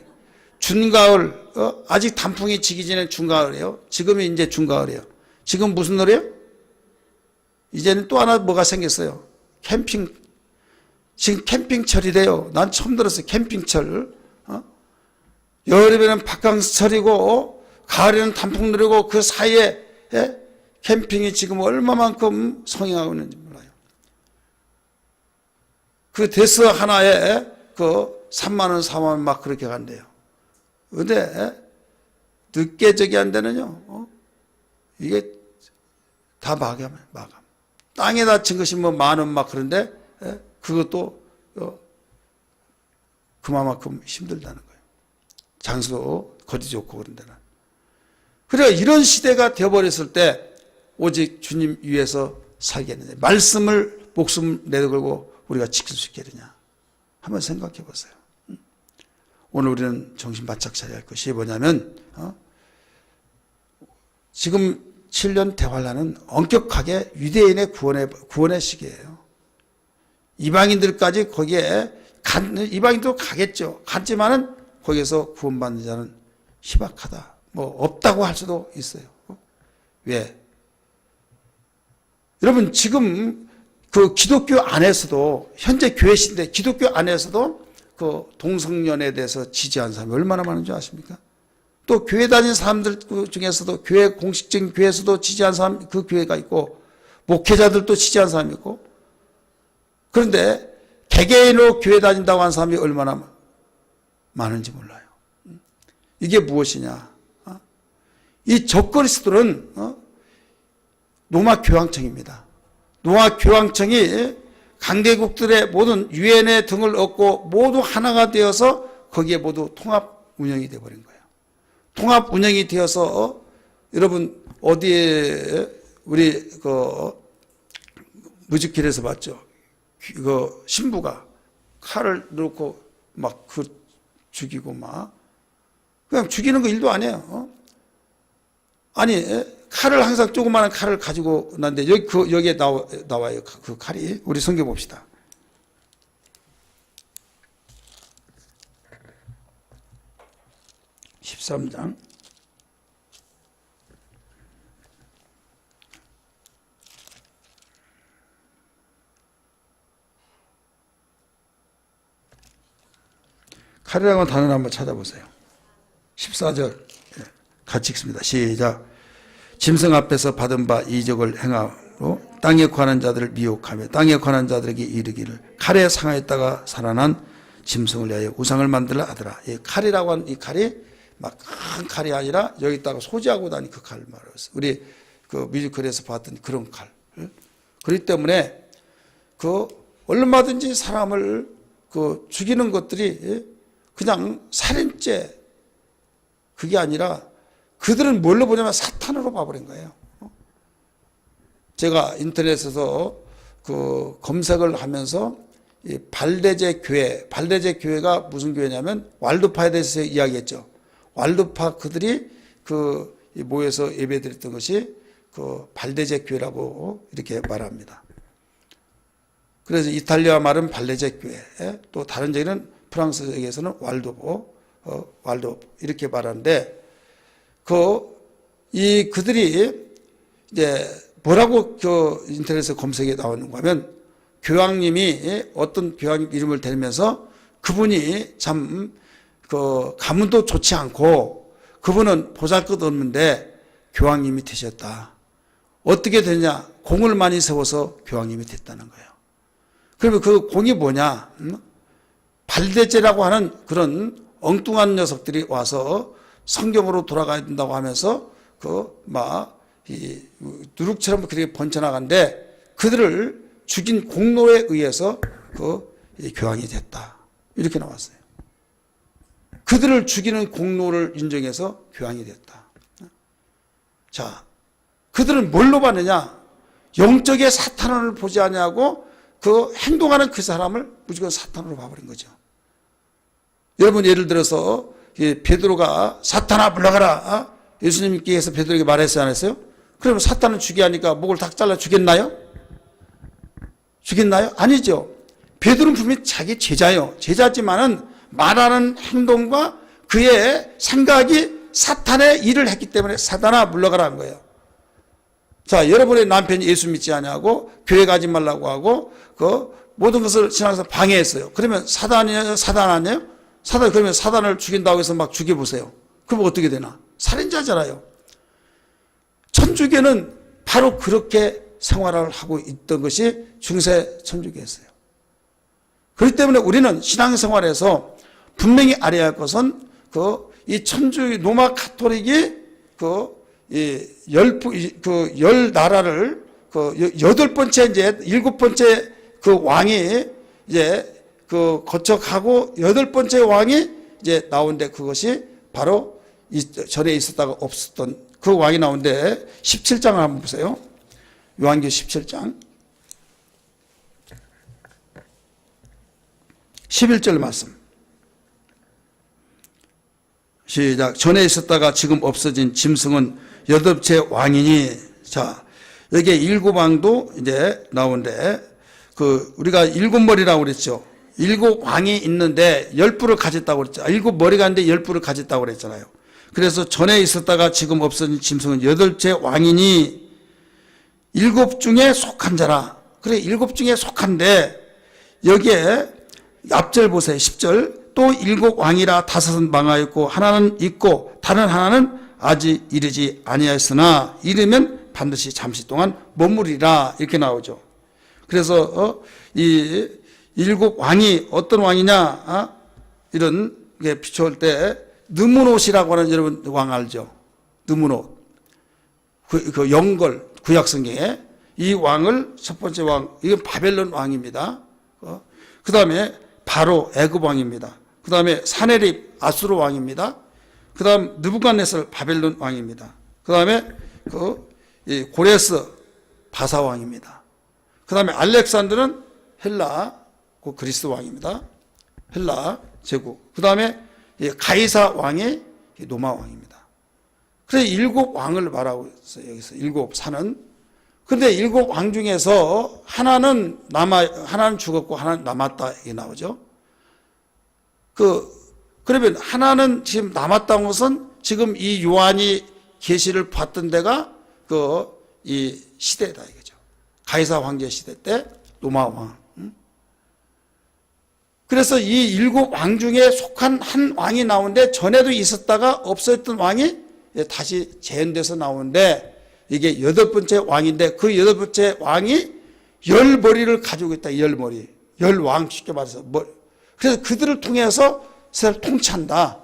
준가을, 아직 단풍이 지기 전에 준가을이에요. 지금이 이제 준가을이에요. 지금 무슨 놀이요? 이제는 또 하나 뭐가 생겼어요. 캠핑. 지금 캠핑철이래요. 난 처음 들었어요. 캠핑철. 여름에는 바캉스철이고 가을에는 단풍놀이고 그 사이에 캠핑이 지금 얼마만큼 성행하고 있는지 몰라요. 그 데스 하나에 그 3만 원, 4만 원 막 그렇게 간대요. 근데 늦게 저기 한 데는요, 이게 다 마감. 땅에다 친 것이 뭐 10,000원 막 그런데 그것도 그만큼 힘들다는 거예요. 장소 거리 좋고 그런 데는. 그러니까 이런 시대가 되어버렸을 때 오직 주님 위해서 살겠느냐. 말씀을 목숨 내걸고 우리가 지킬 수 있겠느냐. 한번 생각해 보세요. 오늘 우리는 정신 바짝 차려야 할 것이 뭐냐면 지금 7년 대환란은 엄격하게 유대인의 구원의 시기예요. 이방인들까지 거기에 이방인도 가겠죠. 갔지만은 거기에서 구원받는 자는 희박하다. 뭐 없다고 할 수도 있어요. 왜? 여러분 지금 그 기독교 안에서도 현재 교회신데 기독교 안에서도 그 동성연애에 대해서 지지하는 사람이 얼마나 많은 줄 아십니까? 또 교회 다니는 사람들 중에서도 교회 공식적인 교회에서도 지지하는 사람 그 교회가 있고 목회자들도 지지하는 사람이 있고 그런데 개개인으로 교회 다닌다고 하는 사람이 얼마나 많은지 몰라요. 이게 무엇이냐? 이 적그리스도는 로마 교황청입니다. 로마 교황청이 강대국들의 모든 유엔의 등을 얻고 모두 하나가 되어서 거기에 모두 통합 운영이 되어버린 거예요. 통합 운영이 되어서 여러분 어디에 우리 그 뮤지컬에서 봤죠? 그 신부가 칼을 넣고 막 그 죽이고 막 그냥 죽이는 거 일도 아니에요. 아니 칼을 항상 조그마한 칼을 가지고 났는데 여기에 나와요. 그 칼이. 우리 성경 봅시다. (13장) 칼이라는 단어를 한번 찾아보세요. 14절 같이 읽습니다. 시작. 짐승 앞에서 받은 바 이적을 행하고 땅에 관한 자들을 미혹하며 땅에 관한 자들에게 이르기를 칼에 상하였다가 살아난 짐승을 위하여 우상을 만들라 하더라. 이 칼이라고 하는 이 칼이 막 큰 칼이 아니라 여기다가 소지하고 다니는 그 칼을 말해요. 우리 그 뮤지컬에서 봤던 그런 칼. 그렇기 때문에 그 얼마든지 사람을 그 죽이는 것들이 그냥 살인죄 그게 아니라 그들은 뭘로 보냐면 사탄으로 봐버린 거예요. 제가 인터넷에서 그 검색을 하면서 이 발대제 교회가 무슨 교회냐면 왈도파에 대해서 이야기했죠. 왈도파 그들이 그 모여서 예배드렸던 것이 그 발대제 교회라고 이렇게 말합니다. 그래서 이탈리아 말은 발대제 교회, 또 다른 적에는 프랑스에서는 왈도 이렇게 말하는데 그들이 이제 뭐라고 그 인터넷에 검색에 나오는가 하면 교황님이 어떤 교황님 이름을 대면서 그분이 참 그 가문도 좋지 않고 그분은 보잘것없는데 교황님이 되셨다. 어떻게 되냐? 공을 많이 세워서 교황님이 됐다는 거예요. 그러면 그 공이 뭐냐? 발대제라고 하는 그런 엉뚱한 녀석들이 와서 성경으로 돌아가야 된다고 하면서 이 누룩처럼 그렇게 번쳐나간데 그들을 죽인 공로에 의해서 교황이 됐다. 이렇게 나왔어요. 그들을 죽이는 공로를 인정해서 교황이 됐다. 자, 그들은 뭘로 봤느냐? 영적의 사탄을 보지 않냐고 그 행동하는 그 사람을 무조건 사탄으로 봐버린 거죠. 여러분 예를 들어서 베드로가 사탄아 물러가라. 예수님께서 베드로에게 말했어요, 안 했어요? 그러면 사탄을 죽게 하니까 목을 탁 잘라 죽였나요? 죽였나요? 아니죠. 베드로는 분명히 자기 제자요. 제자지만은 말하는 행동과 그의 생각이 사탄의 일을 했기 때문에 사탄아 물러가라 한 거예요. 자, 여러분의 남편이 예수 믿지 않냐고 교회 가지 말라고 하고 그 모든 것을 신앙에서 방해했어요. 그러면 사단 아니에요? 그러면 사단을 죽인다고 해서 막 죽여보세요. 그럼 어떻게 되나? 살인자잖아요. 천주교는 바로 그렇게 생활을 하고 있던 것이 중세 천주교였어요. 그렇기 때문에 우리는 신앙생활에서 분명히 알아야 할 것은 이 천주 로마 가톨릭이 열 나라를 여덟 번째 이제 일곱 번째 그 왕이 이제 거쳐가고 여덟 번째 왕이 이제 나오는데 그것이 바로 전에 있었다가 없었던 그 왕이 나오는데 17장을 한번 보세요. 요한계시록 17장 11절 말씀. 시작. 전에 있었다가 지금 없어진 짐승은 여덟째 왕이니. 자, 여기에 일곱 왕도 이제 나오는데 우리가 일곱 머리라고 그랬죠. 일곱 왕이 있는데 열 뿔을 가졌다고 그랬죠. 일곱 머리가 있는데 열 뿔을 가졌다고 그랬잖아요. 그래서 전에 있었다가 지금 없어진 짐승은 여덟째 왕이니 일곱 중에 속한 자라. 그래, 일곱 중에 속한데 여기에 앞절 보세요. 10절. 또 일곱 왕이라 다섯은 망하였고 하나는 있고 다른 하나는 아직 이르지 아니하였으나 이르면 반드시 잠시 동안 머무리라. 이렇게 나오죠. 그래서 이 일곱 왕이 어떤 왕이냐, 이런 게 비추을 때 느무롯이라고 하는 여러분 왕 알죠? 느무롯. 그 영걸 구약 성경에 이 왕을 첫 번째 왕, 이건 바벨론 왕입니다. 그 다음에 바로 애굽 왕입니다. 그 다음에 사네립 아수르 왕입니다. 그 다음 느부갓네살 바벨론 왕입니다. 그 다음에 고레스 바사 왕입니다. 그 다음에 알렉산더는 헬라 그리스 왕입니다. 헬라 제국. 그 다음에 가이사 왕이 로마 왕입니다. 그래서 일곱 왕을 말하고 있어요. 여기서 일곱 사는. 그런데 일곱 왕 중에서 하나는 죽었고 하나는 남았다 이게 나오죠. 그러면 하나는 지금 남았다는 것은 지금 이 요한이 계시를 봤던 데가 이 시대다 이거죠. 가이사 황제 시대 때 로마 왕. 그래서 이 일곱 왕 중에 속한 한 왕이 나오는데 전에도 있었다가 없었던 왕이 다시 재현돼서 나오는데 이게 여덟 번째 왕인데 그 여덟 번째 왕이 열 머리를 가지고 있다. 열 머리. 열 왕 쉽게 말해서. 그래서 그들을 통해서 세상을 통치한다.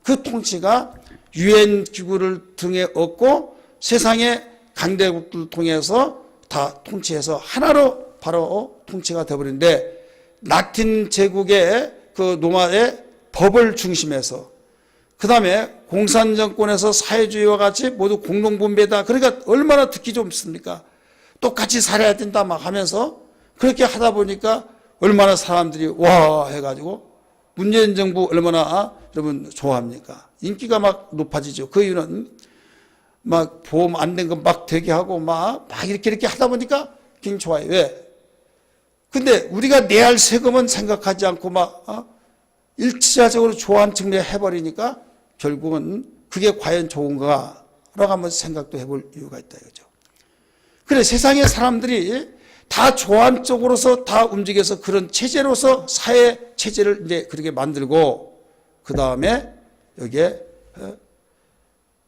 그 통치가 유엔 기구를 등에 업고 세상의 강대국들을 통해서 다 통치해서 하나로 바로 통치가 되어버리는데 라틴 제국의 로마의 법을 중심해서 그 다음에 공산정권에서 사회주의와 같이 모두 공동분배다. 그러니까 얼마나 듣기 좋습니까? 똑같이 살아야 된다 막 하면서 그렇게 하다 보니까 얼마나 사람들이 와 해가지고 문재인 정부 얼마나 여러분 좋아합니까? 인기가 막 높아지죠. 그 이유는 막 보험 안 된 거 막 되게 하고 막 이렇게 하다 보니까 굉장히 좋아요. 왜? 근데 우리가 내야 할 세금은 생각하지 않고 일차적으로 좋아하는 측면에 해버리니까 결국은 그게 과연 좋은가? 라고 한번 생각도 해볼 이유가 있다 이거죠. 그래, 세상의 사람들이 다 좋아하는 쪽으로서 다 움직여서 그런 체제로서 사회 체제를 이제 그렇게 만들고 그 다음에 여기에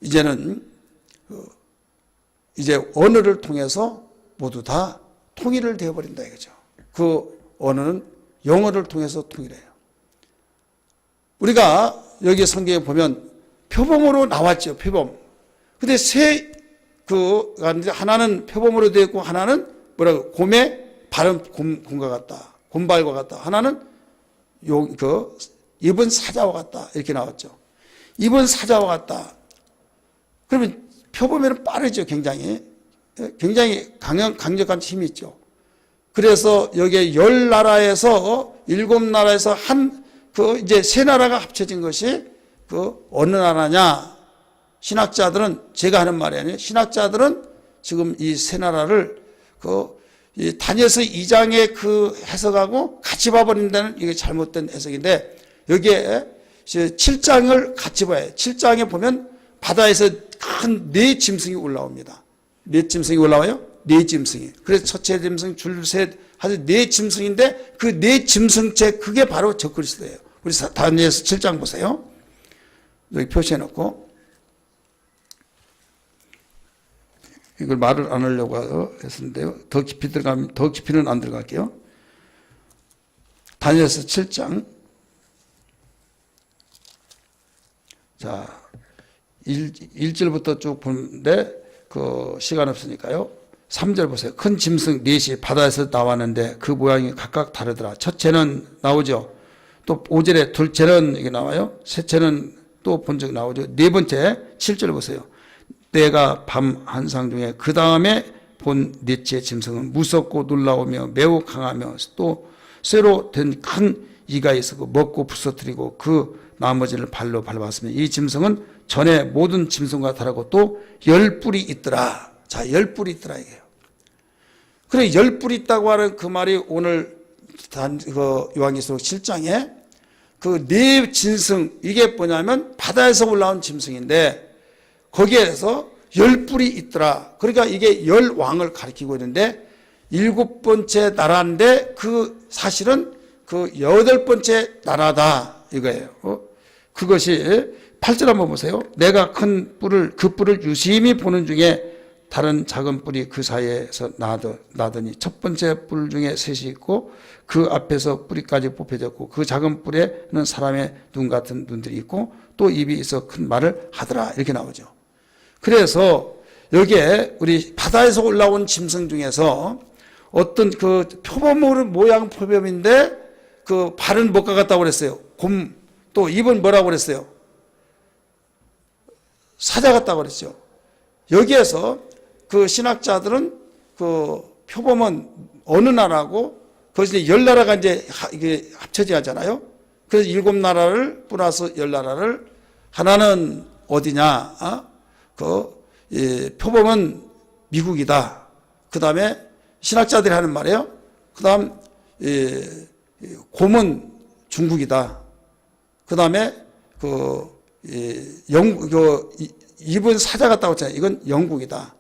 이제는 이제 언어를 통해서 모두 다 통일을 되어버린다 이거죠. 그 언어는 영어를 통해서 통일해요. 우리가 여기 성경에 보면 표범으로 나왔죠. 표범. 근데 하나는 표범으로 되어 있고 하나는 곰의 발은 곰과 같다. 곰발과 같다. 하나는 입은 사자와 같다. 이렇게 나왔죠. 입은 사자와 같다. 그러면 표범에는 빠르죠. 굉장히 강력한 힘이 있죠. 그래서 여기에 10나라에서 7나라에서 이제 세 나라가 합쳐진 것이 어느 나라냐? 신학자들은 제가 하는 말이 아니에요. 신학자들은 지금 이 세 나라를 이 다니엘서 2장의 해석하고 같이 봐버린다는 이게 잘못된 해석인데 여기에 7장을 같이 봐요. 7장에 보면 바다에서 큰 네 짐승이 올라옵니다. 네 짐승이 올라와요? 네 짐승이. 그래서 첫째 짐승, 둘, 셋, 하여튼 네 짐승인데 그 네 짐승체 그게 바로 적그리스도예요. 우리 다니엘서 7장 보세요. 여기 표시해놓고 이걸 말을 안 하려고 했었는데요. 더 깊이는 안 들어갈게요. 다니엘서 7장. 자, 1절부터 쭉 보는데, 시간 없으니까요. 3절 보세요. 큰 짐승 넷이 바다에서 나왔는데 그 모양이 각각 다르더라. 첫째는 나오죠. 또 5절에 둘째는 이게 나와요. 셋째는 또 본 적 나오죠. 네 번째 7절 보세요. 내가 밤 한상 중에 그 다음에 본 넷째 짐승은 무섭고 놀라우며 매우 강하며 또 쇠로 된 큰 이가 있었고 먹고 부서뜨리고 그 나머지를 발로 밟았으며 이 짐승은 전에 모든 짐승과 다르고 또 10뿔이 있더라. 자, 10뿔이 있더라 이게요. 그래 10뿔이 있다고 하는 그 말이 오늘 요한계시록 7장에 그 네 짐승 이게 뭐냐면 바다에서 올라온 짐승인데 거기에서 10뿔이 있더라. 그러니까 이게 10왕을 가리키고 있는데 7번째 나라인데 그 사실은 그 8번째 나라다 이거예요. 그것이 8절 한번 보세요. 내가 큰 뿔을 그 뿔을 유심히 보는 중에 다른 작은 뿔이 그 사이에서 나더니 첫 번째 뿔 중에 셋이 있고 그 앞에서 뿌리까지 뽑혀졌고 그 작은 뿔에는 사람의 눈 같은 눈들이 있고 또 입이 있어 큰 말을 하더라 이렇게 나오죠. 그래서 여기에 우리 바다에서 올라온 짐승 중에서 어떤 그 표범으로 모양 표범인데 그 발은 못 가갔다고 그랬어요. 곰, 또 입은 뭐라고 그랬어요? 사자 같다고 그랬죠. 여기에서 그 신학자들은 그 표범은 어느 나라고 거기서 10나라가 이제 이게 합쳐져 하잖아요. 그래서 7나라를 플러스 10나라를 하나는 어디냐? 표범은 미국이다. 그 다음에 신학자들이 하는 말이에요. 그 다음 곰은 중국이다. 그 다음에 입은 사자 같다고 했잖아요. 이건 영국이다.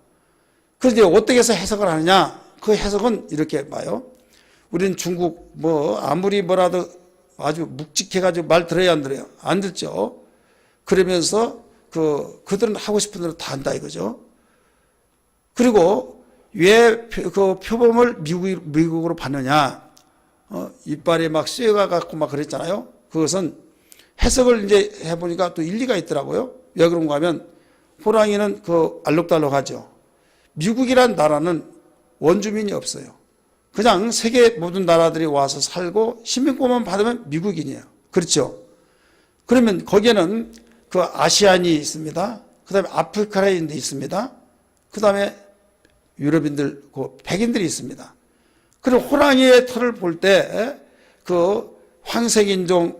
그래서 이제 어떻게 해서 해석을 하느냐? 그 해석은 이렇게 봐요. 우리는 중국 아무리 뭐라도 아주 묵직해가지고 말 들어야 안 들어요? 안 듣죠. 그러면서 그들은 하고 싶은 대로 다 한다 이거죠. 그리고 왜 그 표범을 미국으로 봤느냐? 이빨에 막 쇠가 갖고 막 그랬잖아요. 그것은 해석을 이제 해보니까 또 일리가 있더라고요. 왜 그런가 하면 호랑이는 알록달록하죠. 미국이란 나라는 원주민이 없어요. 그냥 세계 모든 나라들이 와서 살고 시민권만 받으면 미국인이에요. 그렇죠? 그러면 거기에는 그 아시안이 있습니다. 그 다음에 아프리카인도 있습니다. 그 다음에 유럽인들, 백인들이 있습니다. 그리고 호랑이의 털을 볼 때 그 황색인종,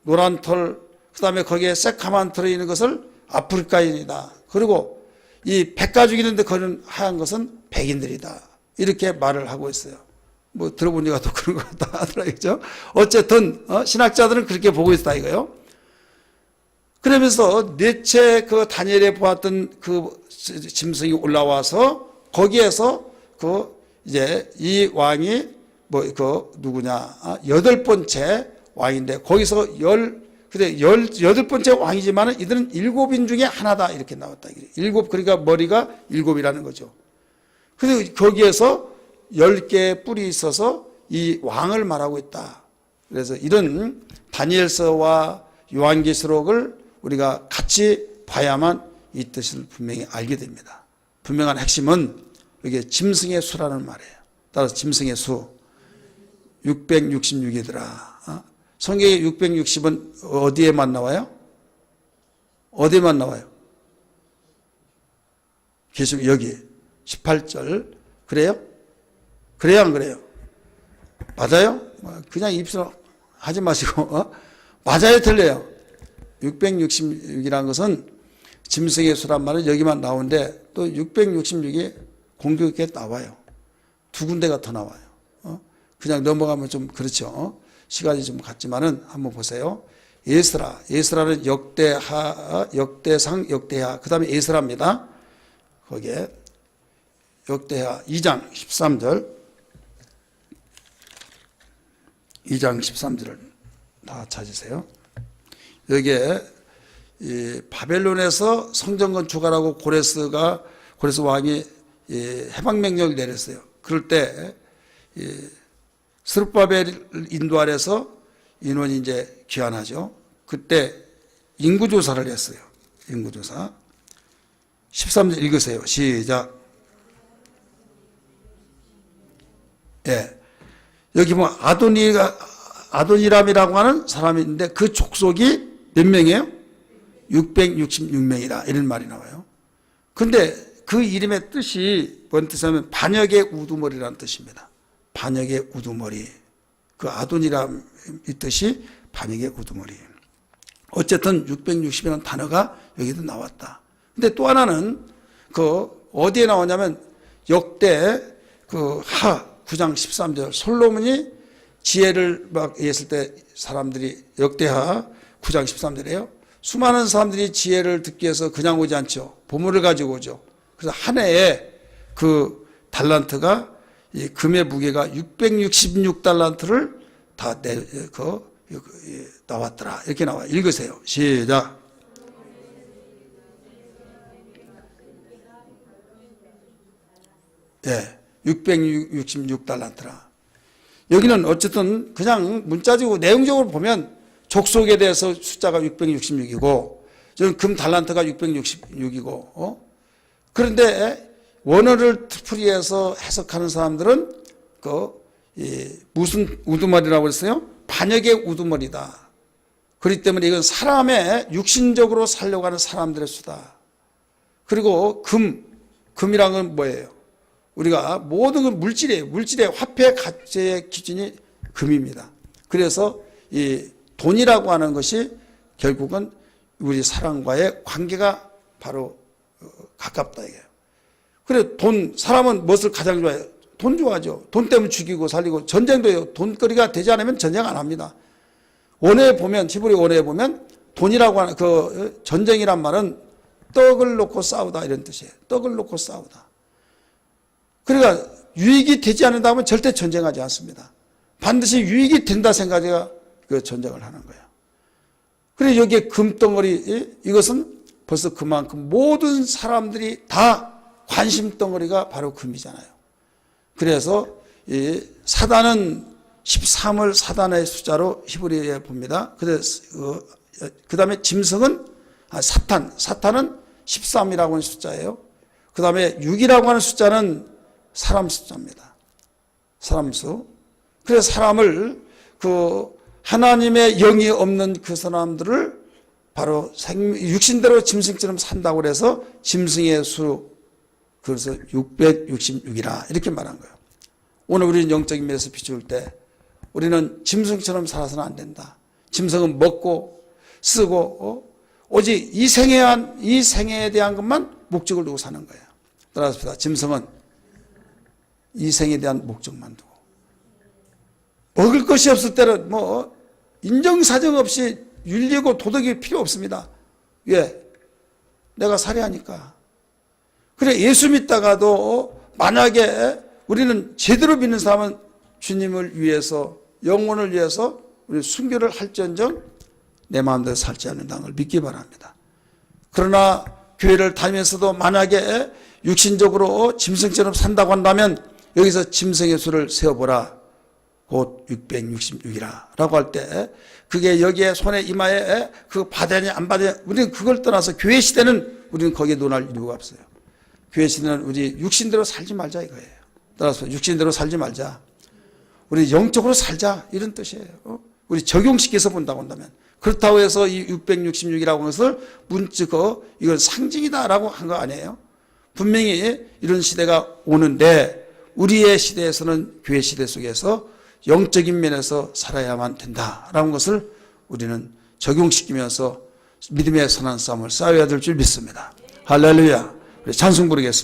노란 털, 그 다음에 거기에 새카만 털이 있는 것을 아프리카인이다. 그리고 이 백가죽이는데 거는 하얀 것은 백인들이다. 이렇게 말을 하고 있어요. 들어보니까 또 그런 것 같다 하더라고요. 어쨌든 신학자들은 그렇게 보고 있다 이거요. 그러면서 넷째 다니엘에 보았던 그 짐승이 올라와서 거기에서 이제 이 왕이 누구냐? 8번째 왕인데 거기서 18번째 왕이지만은 이들은 7인 중에 하나다 이렇게 나왔다. 7 그러니까 머리가 7이라는 거죠. 그래서 거기에서 10개의 뿔이 있어서 이 왕을 말하고 있다. 그래서 이런 다니엘서와 요한계시록을 우리가 같이 봐야만 이 뜻을 분명히 알게 됩니다. 분명한 핵심은 이게 짐승의 수라는 말이에요. 따라서 짐승의 수 666이더라. 성경에 660은 어디에만 나와요? 어디에만 나와요? 계속 여기 18절 그래요? 그래요 안 그래요? 맞아요? 그냥 입술 하지 마시고 맞아요 틀려요? 666이라는 것은 짐승의 수란 말은 여기만 나오는데 또 666이 공교 있게 나와요. 2군데가 더 나와요. 그냥 넘어가면 좀 그렇죠. 시간이 좀 갔지만은 한번 보세요. 예스라는 역대하, 역대상, 역대하. 그 다음에 예스라입니다. 거기에 역대하 2장 13절. 2장 13절을 다 찾으세요. 여기에 바벨론에서 성전 건축하라고 고레스 왕이 해방명령을 내렸어요. 그럴 때 스룹바벨 인도 아래서 인원이 이제 귀환하죠. 그때 인구조사를 했어요. 인구조사. 13절 읽으세요. 시작. 예. 여기 뭐 아도니람이라고 하는 사람이 있는데 그 족속이 몇 명이에요? 666명이다. 이런 말이 나와요. 근데 그 이름의 뜻이 뭔 뜻이냐면 반역의 우두머리라는 뜻입니다. 반역의 우두머리. 그 아도니람의 뜻이 반역의 우두머리. 어쨌든 660이라는 단어가 여기도 나왔다. 근데 또 하나는 그 어디에 나오냐면 역대 그 하 9장 13절 솔로몬이 지혜를 막 했을 때 사람들이 역대하 9장 13절이에요. 수많은 사람들이 지혜를 듣기 위해서 그냥 오지 않죠. 보물을 가지고 오죠. 그래서 한 해에 그 달란트가 이 금의 무게가 666달란트를 다 나왔더라. 이렇게 나와요. 읽으세요. 시작. 예, 666달란트라. 여기는 어쨌든 그냥 문자적으로 내용적으로 보면 족속에 대해서 숫자가 666이고 저는 금 달란트가 666이고 그런데 원어를 풀이해서 해석하는 사람들은 무슨 우두머리라고 했어요? 반역의 우두머리다. 그렇기 때문에 이건 사람의 육신적으로 살려고 하는 사람들의 수다. 그리고 금이란 건 뭐예요? 우리가 모든 건 물질이에요. 물질의 화폐 가치의 기준이 금입니다. 그래서 이 돈이라고 하는 것이 결국은 우리 사람과의 관계가 바로 가깝다 이게요. 그래 사람은 무엇을 가장 좋아해요? 돈 좋아하죠. 돈 때문에 죽이고 살리고 전쟁도 해요. 돈거리가 되지 않으면 전쟁 안 합니다. 원어에 보면 히브리 원어에 보면 돈이라고 하는 그 전쟁이란 말은 떡을 놓고 싸우다 이런 뜻이에요. 떡을 놓고 싸우다. 그러니까 유익이 되지 않는다면 절대 전쟁하지 않습니다. 반드시 유익이 된다 생각해야 그 전쟁을 하는 거예요. 그래서 여기에 금덩어리 이것은 벌써 그만큼 모든 사람들이 다 관심덩어리가 바로 금이잖아요. 그래서 이 사단은 13을 사단의 숫자로 히브리에 봅니다. 그 다음에 짐승은 사탄은 13이라고 하는 숫자예요. 그 다음에 6이라고 하는 숫자는 사람 숫자입니다. 사람 수. 그래서 사람을 하나님의 영이 없는 그 사람들을 바로 육신대로 짐승처럼 산다고 그래서 짐승의 수, 그래서 666이라 이렇게 말한 거예요. 오늘 우리는 영적인 면에서 비추을 때 우리는 짐승처럼 살아서는 안 된다. 짐승은 먹고 쓰고 오직 이 생애에 대한 것만 목적을 두고 사는 거예요. 따라서 짐승은 이 생에 대한 목적만 두고 먹을 것이 없을 때는 인정사정 없이 윤리고 도덕이 필요 없습니다. 왜? 내가 살해하니까. 그래 예수 믿다가도 만약에 우리는 제대로 믿는 사람은 주님을 위해서 영혼을 위해서 우리 순교를 할지언정 내 마음대로 살지 않는다는 걸 믿기 바랍니다. 그러나 교회를 다니면서도 만약에 육신적으로 짐승처럼 산다고 한다면 여기서 짐승의 수를 세어보라. 곧 666이라 라고 할 때 그게 여기에 손에 이마에 그거 받아야지 안 받아야 우리는 그걸 떠나서 교회 시대는 우리는 거기에 논할 이유가 없어요. 교회 시대는 우리 육신대로 살지 말자 이거예요. 따라서 육신대로 살지 말자. 우리 영적으로 살자 이런 뜻이에요. 우리 적용시켜서 본다고 한다면 그렇다고 해서 이 666이라고 하는 것을 이건 상징이다라고 한 거 아니에요. 분명히 이런 시대가 오는데 우리의 시대에서는 교회 시대 속에서 영적인 면에서 살아야만 된다라는 것을 우리는 적용시키면서 믿음의 선한 싸움을 싸워야 될 줄 믿습니다. 할렐루야. 우리 찬송 부르겠습니다.